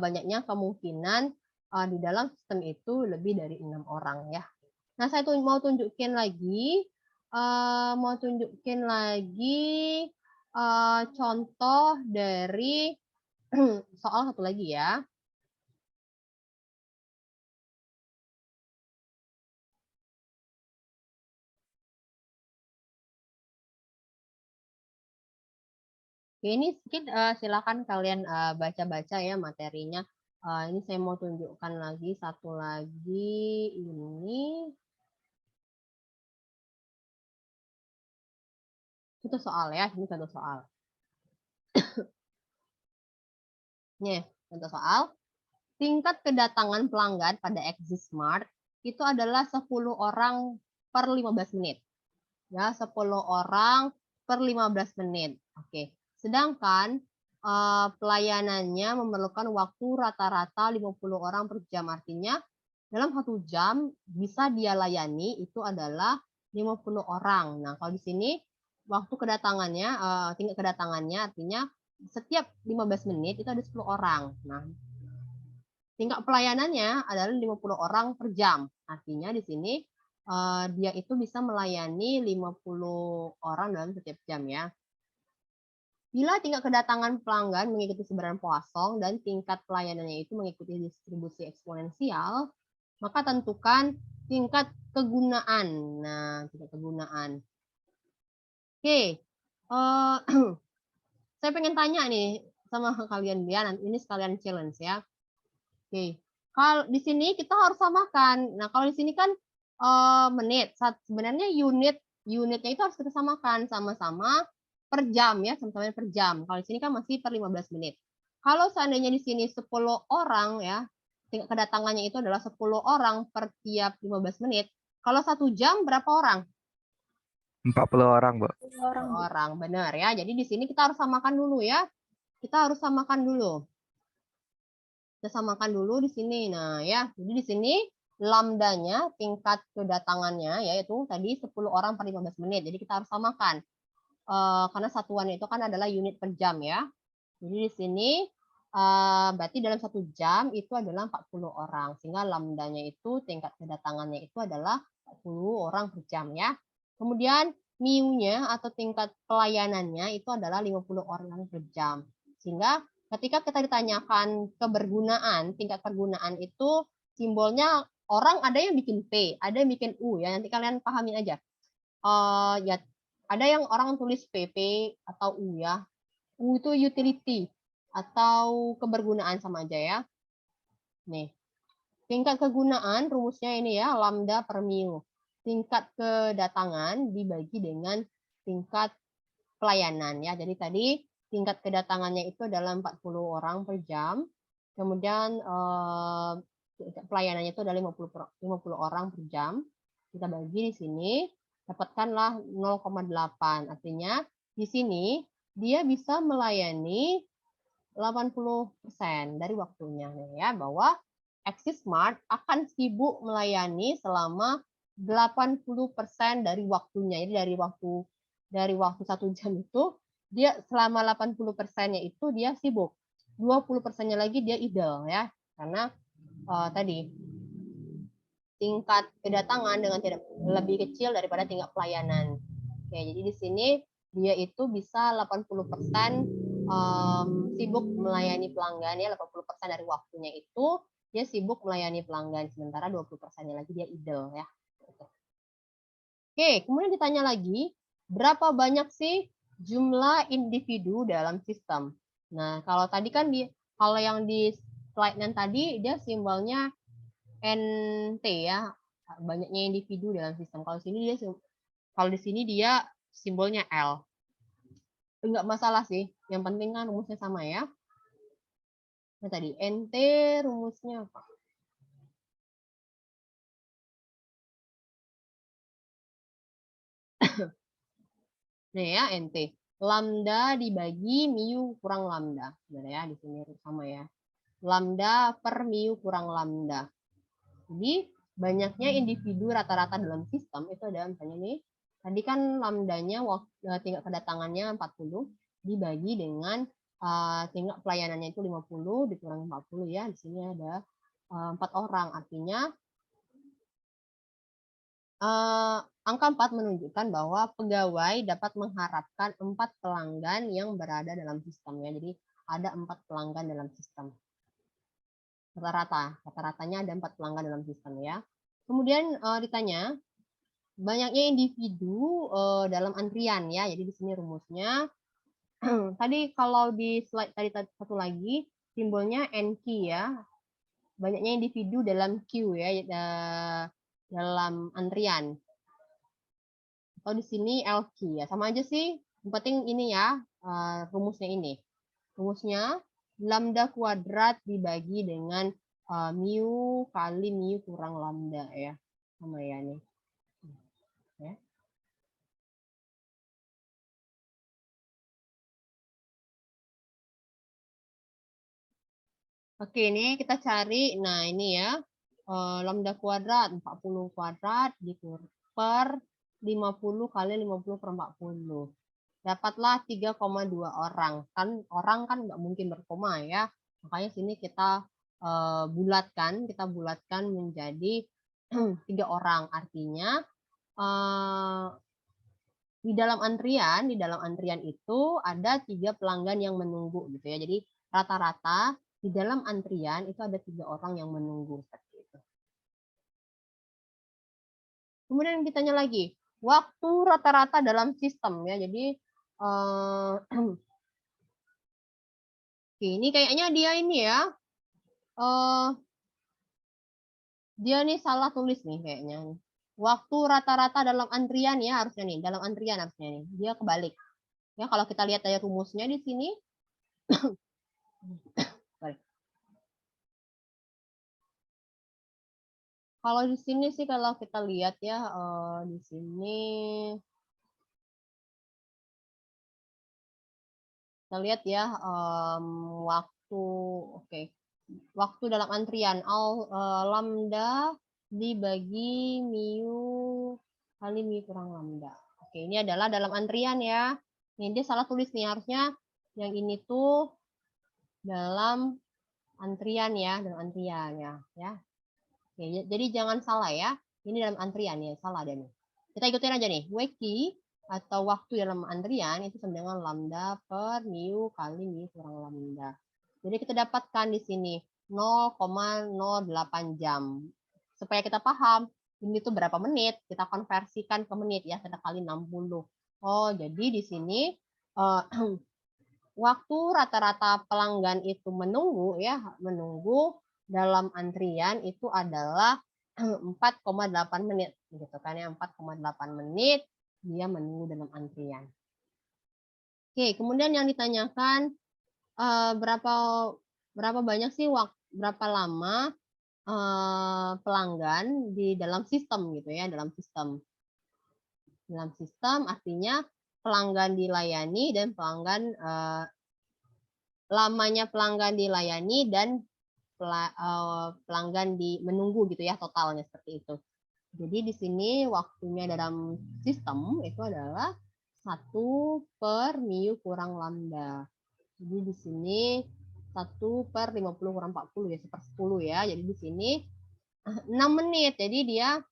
banyaknya kemungkinan di dalam sistem itu lebih dari 6 orang ya. Nah, saya mau tunjukin lagi contoh dari soal satu lagi ya. Oke, ini sedikit silakan kalian baca-baca ya materinya. Ini saya mau tunjukkan lagi satu lagi ini. Itu soal ya, ini contoh soal. Nih, contoh soal. Tingkat kedatangan pelanggan pada Exismart itu adalah 10 orang per 15 menit. Ya, 10 orang per 15 menit. Oke. Sedangkan pelayanannya memerlukan waktu rata-rata 50 orang per jam. Artinya dalam 1 jam bisa dia layani itu adalah 50 orang. Nah, kalau di sini waktu kedatangannya, tingkat kedatangannya artinya setiap 15 menit itu ada 10 orang. Nah, tingkat pelayanannya adalah 50 orang per jam. Artinya di sini dia itu bisa melayani 50 orang dalam setiap jam ya. Bila tingkat kedatangan pelanggan mengikuti sebaran Poisson dan tingkat pelayanannya itu mengikuti distribusi eksponensial, maka tentukan tingkat kegunaan. Nah, tingkat kegunaan. Oke, saya pengen tanya nih sama kalian ya, nanti ini sekalian challenge ya. Oke, kalau di sini kita harus samakan. Nah, kalau di sini kan menit, sebenarnya unitnya itu harus kita samakan sama-sama per jam ya, sama-sama per jam. Kalau di sini kan masih per 15 menit. Kalau seandainya di sini 10 orang ya, tingkat kedatangannya itu adalah 10 orang per tiap 15 menit. Kalau 1 jam berapa orang? 40 orang, Bu. 10 orang, benar ya. Jadi di sini kita harus samakan dulu ya. Kita harus samakan dulu. Kita samakan dulu di sini. Nah, ya. Jadi di sini lambdanya, tingkat kedatangannya yaitu tadi 10 orang per 15 menit. Jadi kita harus samakan. Karena satuannya itu kan adalah unit per jam ya. Jadi di sini berarti dalam 1 jam itu adalah 40 orang. Sehingga lambdanya itu tingkat kedatangannya itu adalah 40 orang per jam ya. Kemudian mu-nya atau tingkat pelayanannya itu adalah 50 orang per jam. Sehingga ketika kita ditanyakan kebergunaan, tingkat pergunaan itu simbolnya orang ada yang bikin P, ada yang bikin U ya. Nanti kalian pahami aja. Ya ada yang orang tulis PP atau U ya. U itu utility atau kebergunaan sama aja ya. Nih. Tingkat kegunaan rumusnya ini ya, lambda per mu. Tingkat kedatangan dibagi dengan tingkat pelayanan ya. Jadi tadi tingkat kedatangannya itu adalah 40 orang per jam. Kemudian pelayanannya itu adalah 50 orang per jam. Kita bagi di sini, dapatkanlah 0,8. Artinya di sini dia bisa melayani 80% dari waktunya ya, bahwa Exismart akan sibuk melayani selama 80% dari waktunya. Jadi dari waktu 1 jam itu dia selama 80%-nya itu dia sibuk. 20%-nya lagi dia idle ya. Karena tadi tingkat kedatangan dengan tidak lebih kecil daripada tingkat pelayanan. Oke, jadi di sini dia itu bisa 80% sibuk melayani pelanggan ya, 80% dari waktunya itu dia sibuk melayani pelanggan, sementara 20%-nya lagi dia idle ya. Oke, kemudian ditanya lagi, berapa banyak sih jumlah individu dalam sistem? Nah, kalau tadi kan kalau yang di slide yang tadi dia simbolnya NT ya, banyaknya individu dalam sistem. Kalau di sini dia simbolnya L. Enggak masalah sih, yang penting kan rumusnya sama ya. Nah, tadi NT rumusnya apa? Nih ya, NT. Lambda dibagi mu kurang lambda. Benar ya, di sini sama ya. Lambda per mu kurang lambda. Jadi, banyaknya individu rata-rata dalam sistem itu ada misalnya nih. Tadi kan lambdanya tingkat kedatangannya 40 dibagi dengan tingkat pelayanannya itu 50 dikurangi 40 ya. Di sini ada 4 orang. Artinya angka 4 menunjukkan bahwa pegawai dapat mengharapkan 4 pelanggan yang berada dalam sistemnya. Jadi ada 4 pelanggan dalam sistem. Rata-ratanya ada 4 pelanggan dalam sistem ya. Kemudian ditanya banyaknya individu dalam antrian ya. Jadi di sini rumusnya tadi kalau di slide tadi satu lagi simbolnya NQ ya. Banyaknya individu dalam queue ya, dalam antrian. Atau di sini LQ ya, sama aja sih. Yang penting ini ya, rumusnya ini. Rumusnya lambda kuadrat dibagi dengan mu kali mu kurang lambda ya. Sama ya nih. Ya. Oke, ini kita cari. Nah, ini ya. Lambda kuadrat 40 kuadrat per 50 kali 50 per 40. Dapatlah 3,2 orang. Kan orang kan nggak mungkin berkoma ya. Makanya sini kita kita bulatkan menjadi 3 orang. Artinya di dalam antrian itu ada 3 pelanggan yang menunggu gitu ya. Jadi rata-rata di dalam antrian itu ada 3 orang yang menunggu seperti itu. Kemudian ditanya lagi, waktu rata-rata dalam sistem ya. Jadi ini kayaknya dia ini ya. Dia nih salah tulis nih kayaknya. Waktu rata-rata dalam antrian ya harusnya nih, dalam antrian harusnya nih. Dia kebalik. Ya kalau kita lihat dari rumusnya di sini. Kalau di sini sih kalau kita lihat ya di sini kita lihat ya waktu waktu dalam antrian lambda dibagi mu kali mu kurang lambda. Oke, ini adalah dalam antrian ya. Ini dia salah tulis nih, harusnya yang ini tuh dalam antrian ya, dalam antrian ya. Oke, jadi jangan salah ya. Ini dalam antrian ya, salah deh nih. Kita ikutin aja nih. Weki atau waktu dalam antrian itu sama dengan lambda per mu kali mu kurang lambda. Jadi kita dapatkan di sini 0,08 jam. Supaya kita paham, ini tuh berapa menit, kita konversikan ke menit ya, kita kali 60. Oh, jadi di sini waktu rata-rata pelanggan itu menunggu dalam antrian itu adalah 4,8 menit gitu kan ya, 4,8 menit dia menunggu dalam antrian. Oke, kemudian yang ditanyakan berapa banyak sih berapa lama pelanggan di dalam sistem gitu ya, dalam sistem. Dalam sistem artinya pelanggan dilayani dan lamanya pelanggan dilayani dan pelanggan menunggu gitu ya, totalnya seperti itu. Jadi di sini waktunya dalam sistem itu adalah 1 per mu kurang lambda. Jadi di sini 1 per 50 kurang 40 ya, 1/10 ya. Jadi di sini 6 menit. Jadi dia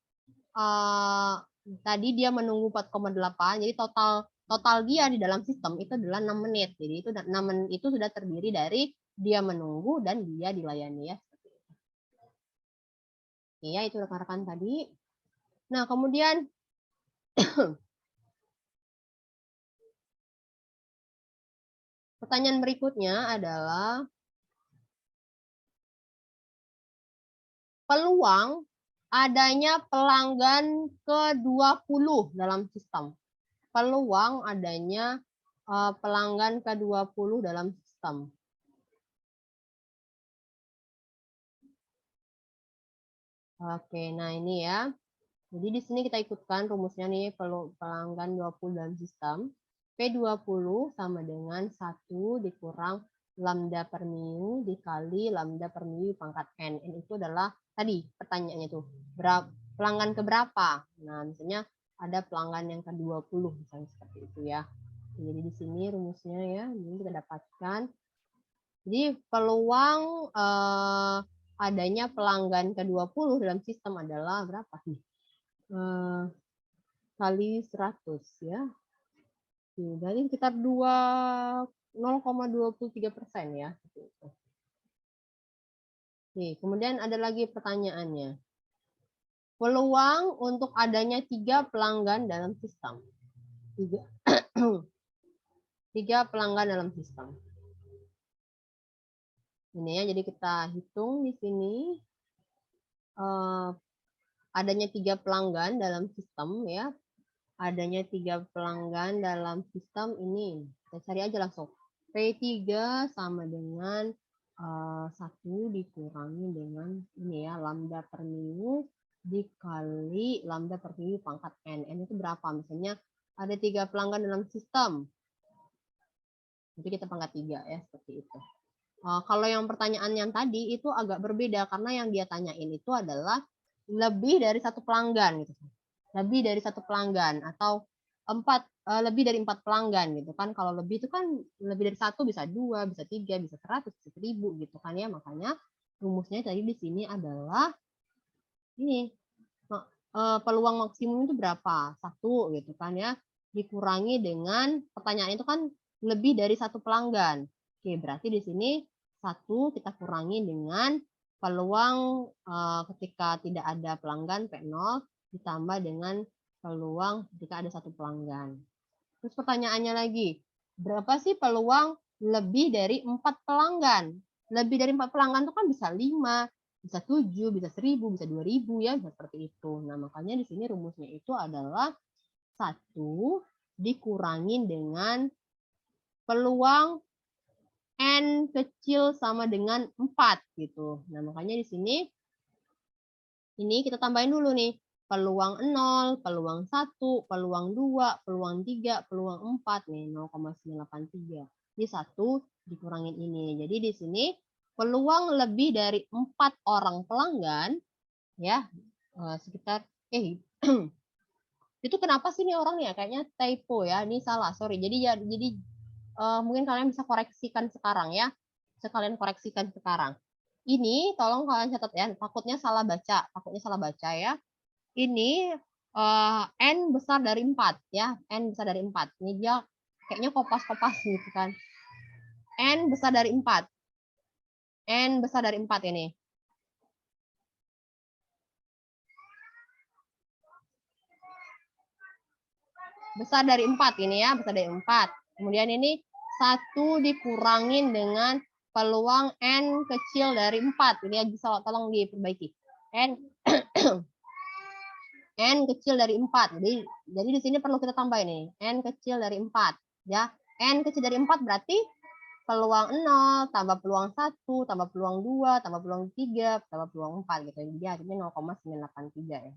tadi dia menunggu 4,8. Jadi total dia di dalam sistem itu adalah 6 menit. Jadi itu 6 menit itu sudah terdiri dari dia menunggu dan dia dilayani ya. Iya, itu rekan-rekan tadi. Nah, kemudian Pertanyaan berikutnya adalah peluang adanya pelanggan ke-20 dalam sistem. Peluang adanya pelanggan ke-20 dalam sistem. Oke, nah ini ya. Jadi di sini kita ikutkan rumusnya nih, pelanggan 20 dalam sistem. P20 sama dengan 1 dikurang lambda per mu dikali lambda per mu pangkat N. N itu adalah tadi pertanyaannya tuh, pelanggan ke berapa? Nah, misalnya ada pelanggan yang ke-20, misalnya seperti itu ya. Jadi di sini rumusnya ya, ini kita dapatkan. Jadi peluang adanya pelanggan ke-20 dalam sistem adalah berapa sih? Kali 100 ya. Jadi sekitar 0,23% ya. Nih, kemudian ada lagi pertanyaannya. Peluang untuk adanya 3 pelanggan dalam sistem. 3 pelanggan dalam sistem. Ini ya, jadi kita hitung di sini adanya 3 pelanggan dalam sistem ya. Adanya 3 pelanggan dalam sistem ini. Kita cari aja langsung. P3 sama dengan 1 dikurangi dengan ini ya, lambda per mu dikali lambda per mu pangkat N. N itu berapa? Misalnya ada 3 pelanggan dalam sistem. Jadi kita pangkat 3 ya, seperti itu. Kalau yang pertanyaan yang tadi itu agak berbeda karena yang dia tanyain itu adalah lebih dari 1 pelanggan gitu. Lebih dari 1 pelanggan atau lebih dari 4 pelanggan gitu kan. Kalau lebih itu kan lebih dari 1 bisa 2, bisa 3, bisa 100, bisa 1000 gitu kan ya. Makanya rumusnya tadi di sini adalah ini peluang maksimum itu berapa? 1 gitu kan ya. Dikurangi dengan pertanyaan itu kan lebih dari 1 pelanggan. Oke, berarti di sini 1 kita kurangi dengan peluang ketika tidak ada pelanggan P0 ditambah dengan peluang ketika ada 1 pelanggan. Terus pertanyaannya lagi, berapa sih peluang lebih dari 4 pelanggan? Lebih dari 4 pelanggan itu kan bisa 5, bisa 7, bisa 1000, bisa 2000 ya, bisa seperti itu. Nah, makanya di sini rumusnya itu adalah 1 dikurangi dengan peluang N kecil sama dengan 4 gitu. Nah, makanya di sini ini kita tambahin dulu nih. Peluang 0, peluang 1, peluang 2, peluang 3, peluang 4 nih 0,983. Ini 1 dikurangin ini. Jadi di sini peluang lebih dari 4 orang pelanggan ya sekitar itu kenapa sih nih orang nih ya kayaknya typo ya. Ini salah, sorry. Jadi mungkin kalian bisa koreksikan sekarang ya. Sekalian koreksikan sekarang. Ini tolong kalian catat ya, takutnya salah baca ya. Ini N besar dari 4 ya, N besar dari 4. Ini dia kayaknya kopas-kopas gitu kan. N besar dari 4. N besar dari 4 ini. Besar dari 4 ini ya, besar dari 4. Kemudian ini 1 dikurangin dengan peluang N kecil dari 4. Ini bisa tolong diperbaiki. N kecil dari 4. Jadi di sini perlu kita tambah ini. N kecil dari 4. Ya. N kecil dari 4 berarti peluang 0, tambah peluang 1, tambah peluang 2, tambah peluang 3, tambah peluang 4. Gitu. Jadi artinya 0,983 ya.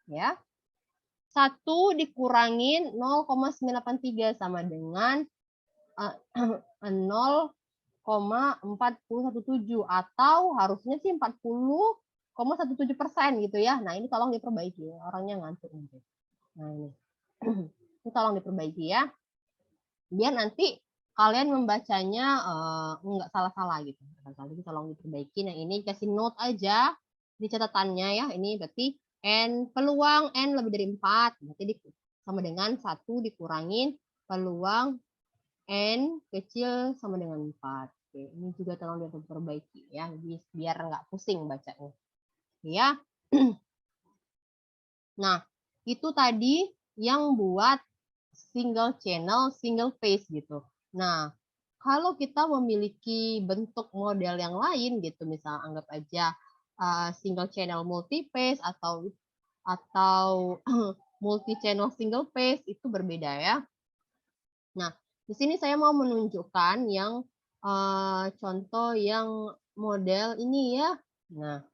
Ya. 1 dikurangin 0,983 sama dengan 0,4017 atau harusnya sih 40,17% gitu ya. Nah, ini tolong diperbaiki. Orangnya ngantuk nanti. Nah, ini. Ini tolong diperbaiki ya. Biar nanti kalian membacanya nggak salah-salah gitu. Jadi tolong diperbaiki. Nah, ini kasih note aja di catatannya ya. Ini berarti N peluang N lebih dari 4. Berarti sama dengan 1 dikurangin peluang N kecil sama dengan 4. Oke, ini juga tolong diperbaiki ya, biar nggak pusing bacanya. Ya. Nah, itu tadi yang buat single channel, single phase gitu. Nah, kalau kita memiliki bentuk model yang lain gitu, misal anggap aja single channel multi phase atau multi channel single phase itu berbeda ya. Nah, di sini saya mau menunjukkan yang contoh yang model ini ya. Nah,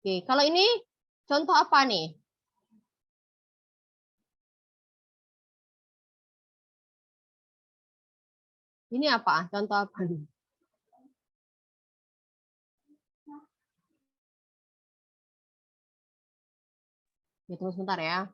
oke, kalau ini contoh apa nih? Ini apa? Contoh apa nih? Ya, tunggu sebentar ya.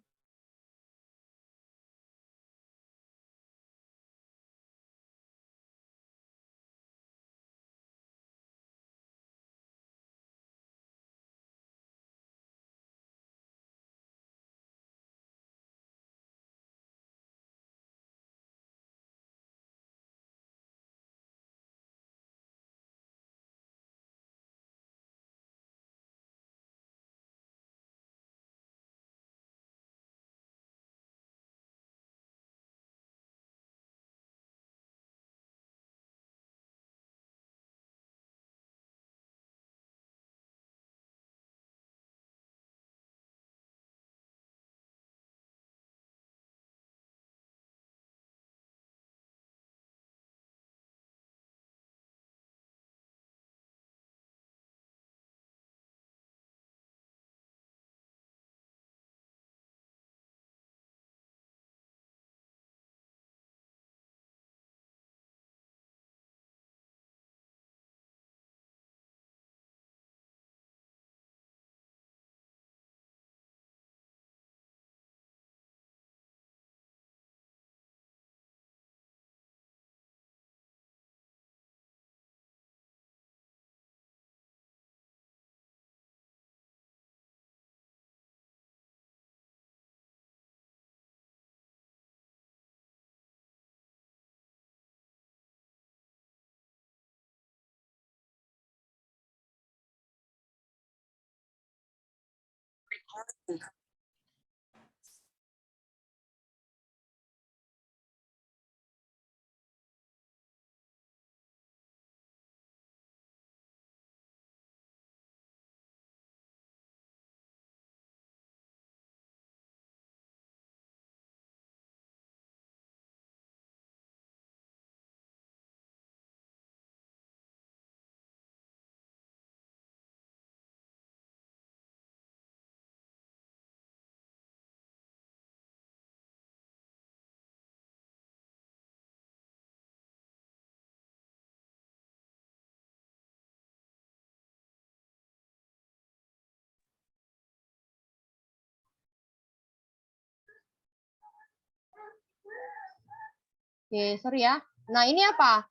Oke, sorry ya. Nah, ini apa?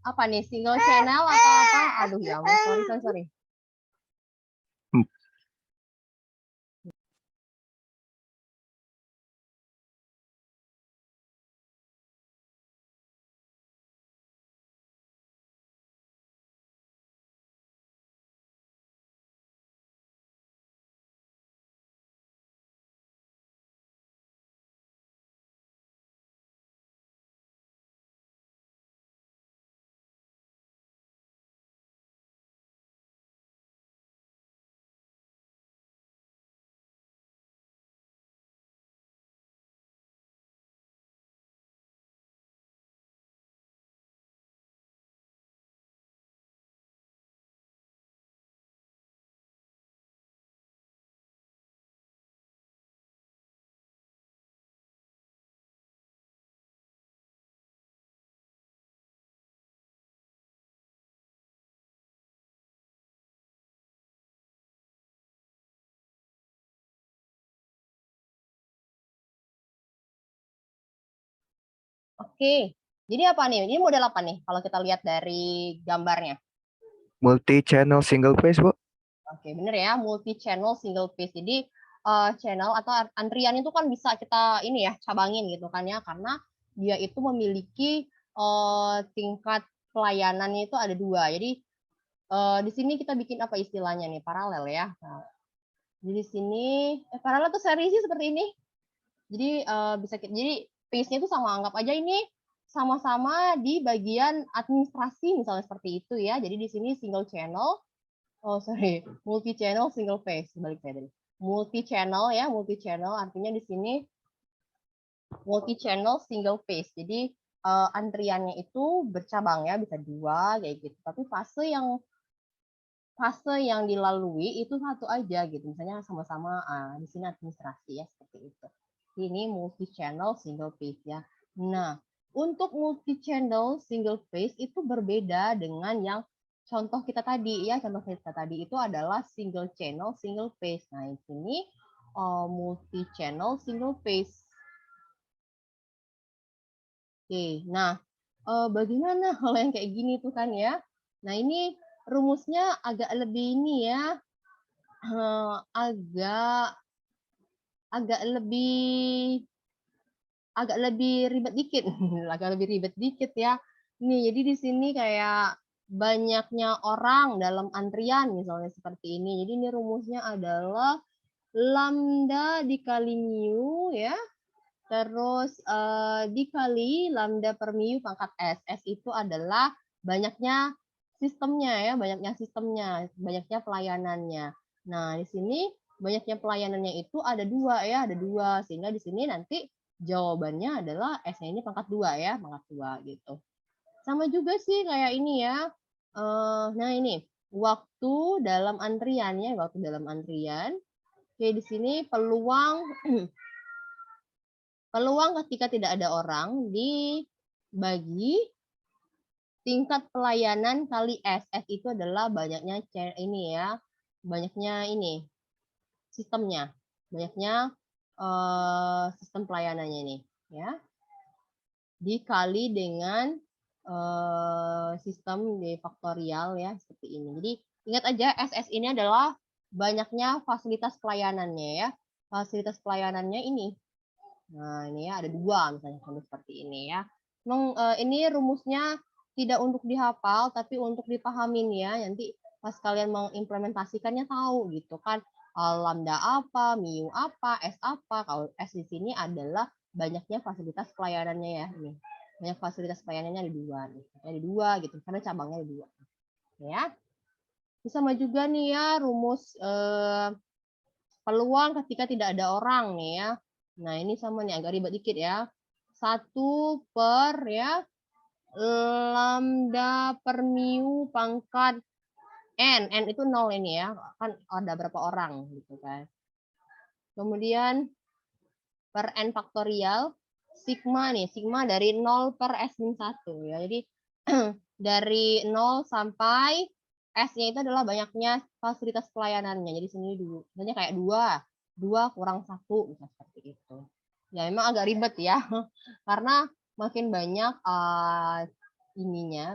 Apa nih? Single channel atau apa? Aduh ya ampun, sorry. Oke, jadi apa nih? Ini model apa nih kalau kita lihat dari gambarnya? Multi channel single phase, Bu. Oke, bener ya, multi channel single phase. Jadi channel atau antrian itu kan bisa kita ini ya cabangin gitu kan ya, karena dia itu memiliki tingkat pelayanannya itu ada dua. Jadi di sini kita bikin apa istilahnya nih, paralel ya. Nah, jadi di sini paralel tuh serisi seperti ini. Jadi jadi pace-nya itu sama, anggap aja ini sama-sama di bagian administrasi misalnya seperti itu ya. Jadi di sini single channel, multi channel single phase, balik saya tadi. Multi channel ya, multi channel artinya di sini multi channel single phase. Jadi antriannya itu bercabang ya, bisa 2 kayak gitu. Tapi fase yang dilalui itu satu aja gitu. Misalnya sama-sama di sini administrasi ya seperti itu. Ini multi channel single phase ya. Nah, untuk multi channel single phase itu berbeda dengan yang contoh kita tadi ya. Contoh kita tadi itu adalah single channel single phase. Nah, di sini multi channel single phase. Oke, nah bagaimana kalau yang kayak gini tuh kan ya? Nah, ini rumusnya agak lebih ini ya, agak lebih ribet dikit, agak lebih ribet dikit ya. Nih, jadi di sini kayak banyaknya orang dalam antrian misalnya seperti ini. Jadi ini rumusnya adalah lambda dikali mu ya, terus dikali lambda per mu pangkat S. S itu adalah banyaknya sistemnya ya, banyaknya pelayanannya. Nah, di sini banyaknya pelayanannya itu ada 2 ya, ada 2. Sehingga di sini nanti jawabannya adalah S-nya ini pangkat 2 ya, pangkat 2 gitu. Sama juga sih kayak ini ya. Nah ini, waktu dalam antrian ya, waktu dalam antrian. Oke, di sini peluang ketika tidak ada orang dibagi tingkat pelayanan kali S. S itu adalah banyaknya ini ya, banyaknya ini sistemnya, banyaknya sistem pelayanannya ini ya, dikali dengan sistem di faktorial ya seperti ini. Jadi ingat aja SS ini adalah banyaknya fasilitas pelayanannya ya, fasilitas pelayanannya ini. Nah ini ya ada 2 misalnya seperti ini ya. Memang ini rumusnya tidak untuk dihafal tapi untuk dipahamin ya. Nanti pas kalian mengimplementasikannya tahu gitu kan. Lambda apa, mu apa, S apa. Kalau S di sini adalah banyaknya fasilitas pelayanannya ya. Ini. Banyak fasilitas pelayanannya ada 2 nih. Ada 2 gitu karena cabangnya ada 2. Ya. Sama juga nih ya rumus peluang ketika tidak ada orang nih ya. Nah, ini sama nih agak ribet dikit ya. 1 per ya lambda per mu pangkat n. N itu 0 ini ya. Kan ada berapa orang gitu kan. Kemudian per n faktorial sigma nih, sigma dari 0 per S-1 ya. Jadi dari 0 sampai S-nya itu adalah banyaknya fasilitas pelayanannya. Jadi sini dulu, misalnya kayak 2 kurang 1 bisa seperti itu. Ya memang agak ribet ya. Karena makin banyak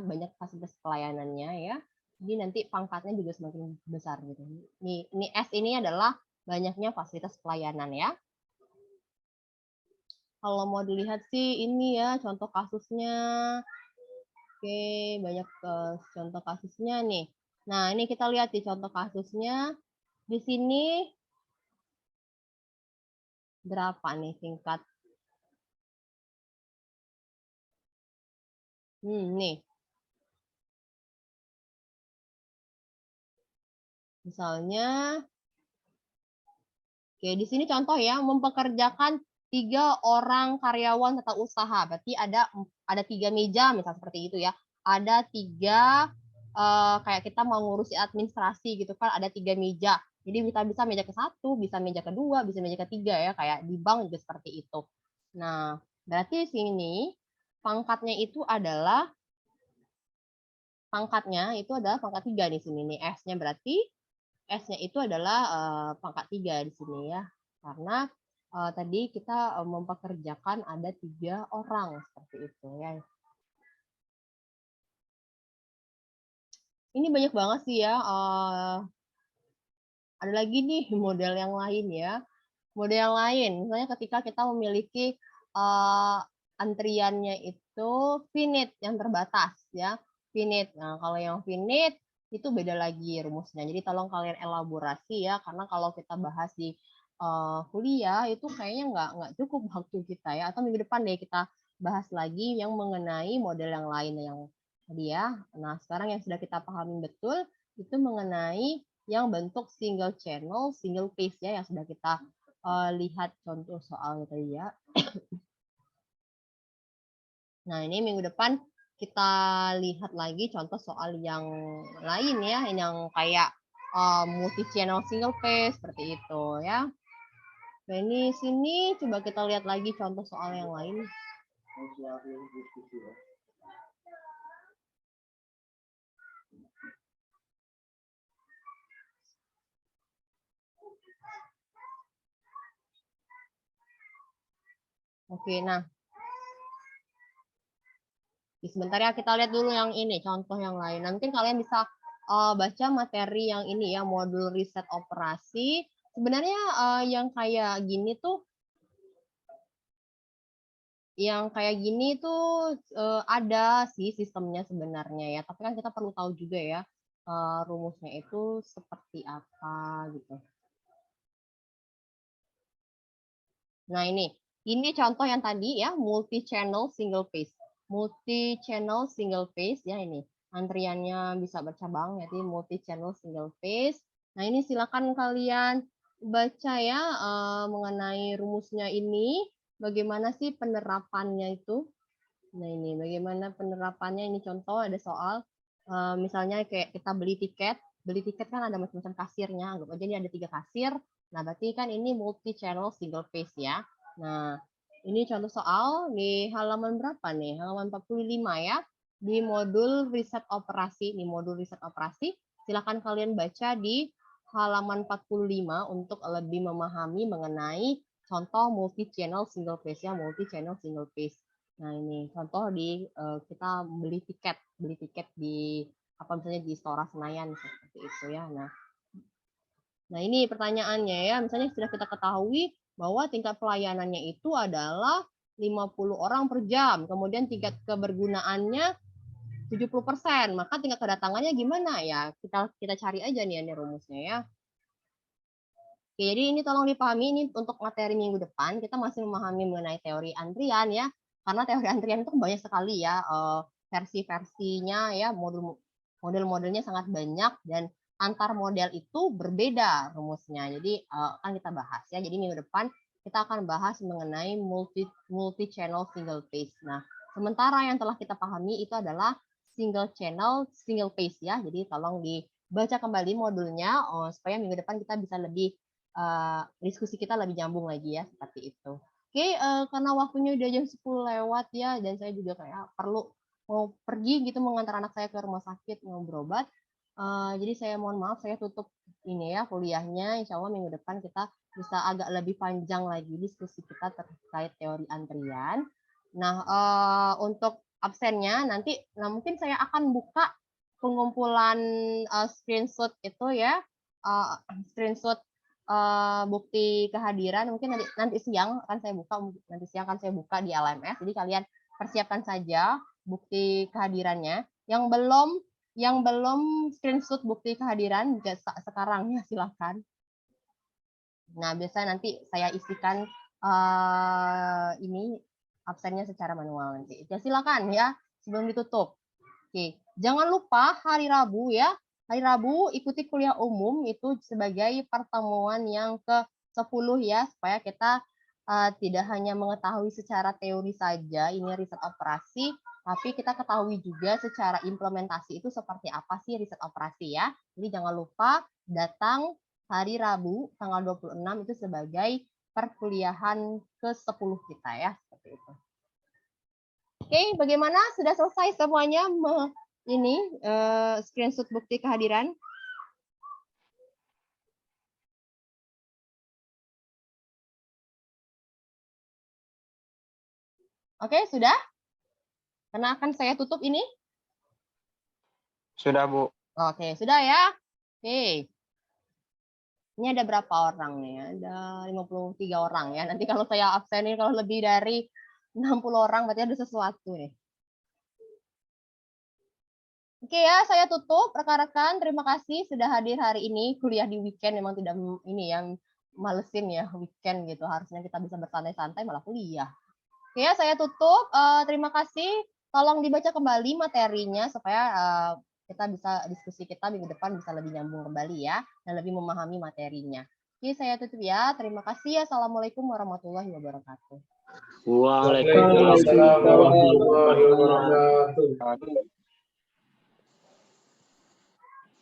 banyak fasilitas pelayanannya ya. Jadi nanti pangkatnya juga semakin besar gitu. Ini S ini adalah banyaknya fasilitas pelayanan ya. Kalau mau dilihat sih ini ya contoh kasusnya. Oke, banyak contoh kasusnya nih. Nah, ini kita lihat di contoh kasusnya. Di sini berapa nih tingkat? Nih. Misalnya, oke, di sini contoh ya, mempekerjakan 3 orang karyawan tata usaha. Berarti ada 3 meja, misal seperti itu ya. Ada 3 kayak kita mau ngurusi administrasi gitu kan, ada 3 meja. Jadi bisa meja ke-1, bisa meja ke-2, bisa meja ke-3 ya, kayak di bank juga seperti itu. Nah, berarti sini pangkatnya itu adalah pangkat 3 di sini nih. S-nya berarti S-nya itu adalah pangkat 3 di sini ya. Karena tadi kita mempekerjakan ada 3 orang seperti itu ya. Ini banyak banget sih ya. Ada lagi nih model yang lain ya. Model yang lain, misalnya ketika kita memiliki antriannya itu finite yang terbatas ya. Finite. Nah, kalau yang finite itu beda lagi rumusnya. Jadi tolong kalian elaborasi ya, karena kalau kita bahas di kuliah itu kayaknya nggak cukup waktu kita ya. Atau minggu depan deh kita bahas lagi yang mengenai model yang lain yang tadi ya. Nah, sekarang yang sudah kita pahami betul itu mengenai yang bentuk single channel, single phase ya yang sudah kita lihat contoh soalnya tadi ya. Nah, ini minggu depan kita lihat lagi contoh soal yang lain ya, yang kayak multi channel single phase seperti itu ya. Nah, ini sini coba kita lihat lagi contoh soal yang lain. Oke, nah. Sebentar ya, kita lihat dulu yang ini, contoh yang lain. Nanti kalian bisa baca materi yang ini ya, modul riset operasi. Sebenarnya yang kayak gini tuh ada sih sistemnya sebenarnya ya. Tapi kan kita perlu tahu juga ya rumusnya itu seperti apa gitu. Nah ini contoh yang tadi ya, multi channel single phase. Multi channel single phase ya ini. Antriannya bisa bercabang jadi multi channel single phase. Nah ini silakan kalian baca ya mengenai rumusnya ini. Bagaimana sih penerapannya itu? Nah ini bagaimana penerapannya, ini contoh ada soal misalnya kayak kita beli tiket kan ada macam-macam kasirnya, anggap aja ini ada 3 kasir. Nah berarti kan ini multi channel single phase ya. Nah ini contoh soal di halaman berapa nih, halaman 45 ya, di modul riset operasi. Di modul riset operasi silakan kalian baca di halaman 45 untuk lebih memahami mengenai contoh multi channel single phase ya, multi channel single phase. Nah ini contoh di kita beli tiket di misalnya di Istora Senayan seperti itu ya. Nah ini pertanyaannya ya, misalnya sudah kita ketahui bahwa tingkat pelayanannya itu adalah 50 orang per jam, kemudian tingkat kebergunaannya 70%, maka tingkat kedatangannya gimana ya? Kita cari aja nih ini rumusnya ya. Oke, jadi ini tolong dipahami, ini untuk materi minggu depan kita masih memahami mengenai teori antrian ya, karena teori antrian itu banyak sekali ya versi-versinya ya, model-modelnya sangat banyak dan antar model itu berbeda rumusnya. Jadi akan kita bahas ya. Jadi minggu depan kita akan bahas mengenai multi channel single phase. Nah, sementara yang telah kita pahami itu adalah single channel single phase ya. Jadi tolong dibaca kembali modulnya supaya minggu depan kita bisa lebih diskusi kita lebih nyambung lagi ya, seperti itu. Oke, karena waktunya udah jam 10 lewat ya, dan saya juga kayak perlu mau pergi gitu mengantar anak saya ke rumah sakit mau berobat. Jadi saya mohon maaf, saya tutup ini ya kuliahnya. Insya Allah minggu depan kita bisa agak lebih panjang lagi diskusi kita terkait teori antrian. Nah, untuk absennya nanti, mungkin saya akan buka pengumpulan screenshot itu ya, screenshot bukti kehadiran. Mungkin nanti siang akan saya buka di LMS. Jadi kalian persiapkan saja bukti kehadirannya. Yang belum screenshot bukti kehadiran juga sekarang ya silahkan. Nah biasa nanti saya isikan ini absennya secara manual nanti. Ya silakan ya sebelum ditutup. Oke, jangan lupa hari Rabu ya. Hari Rabu ikuti kuliah umum itu sebagai pertemuan yang ke-10 ya, supaya kita tidak hanya mengetahui secara teori saja ini riset operasi, tapi kita ketahui juga secara implementasi itu seperti apa sih riset operasi ya. Jadi jangan lupa datang hari Rabu tanggal 26 itu sebagai perkuliahan ke-10 kita ya, seperti itu. Oke, bagaimana? Sudah selesai semuanya screenshot bukti kehadiran? Oke, sudah? Karena akan saya tutup ini. Sudah, Bu. Oke, sudah ya. Oke. Ini ada berapa orang nih? Ada 53 orang ya. Nanti kalau saya absen ini kalau lebih dari 60 orang berarti ada sesuatu nih. Oke ya, saya tutup rekan-rekan. Terima kasih sudah hadir hari ini. Kuliah di weekend memang tidak ini yang malesin ya weekend gitu. Harusnya kita bisa bersantai-santai malah kuliah. Oke, saya tutup. Terima kasih. Tolong dibaca kembali materinya supaya kita bisa diskusi kita minggu depan bisa lebih nyambung kembali ya dan lebih memahami materinya. Oke, saya tutup ya. Terima kasih. Assalamualaikum warahmatullahi wabarakatuh. Waalaikumsalam warahmatullahi wabarakatuh.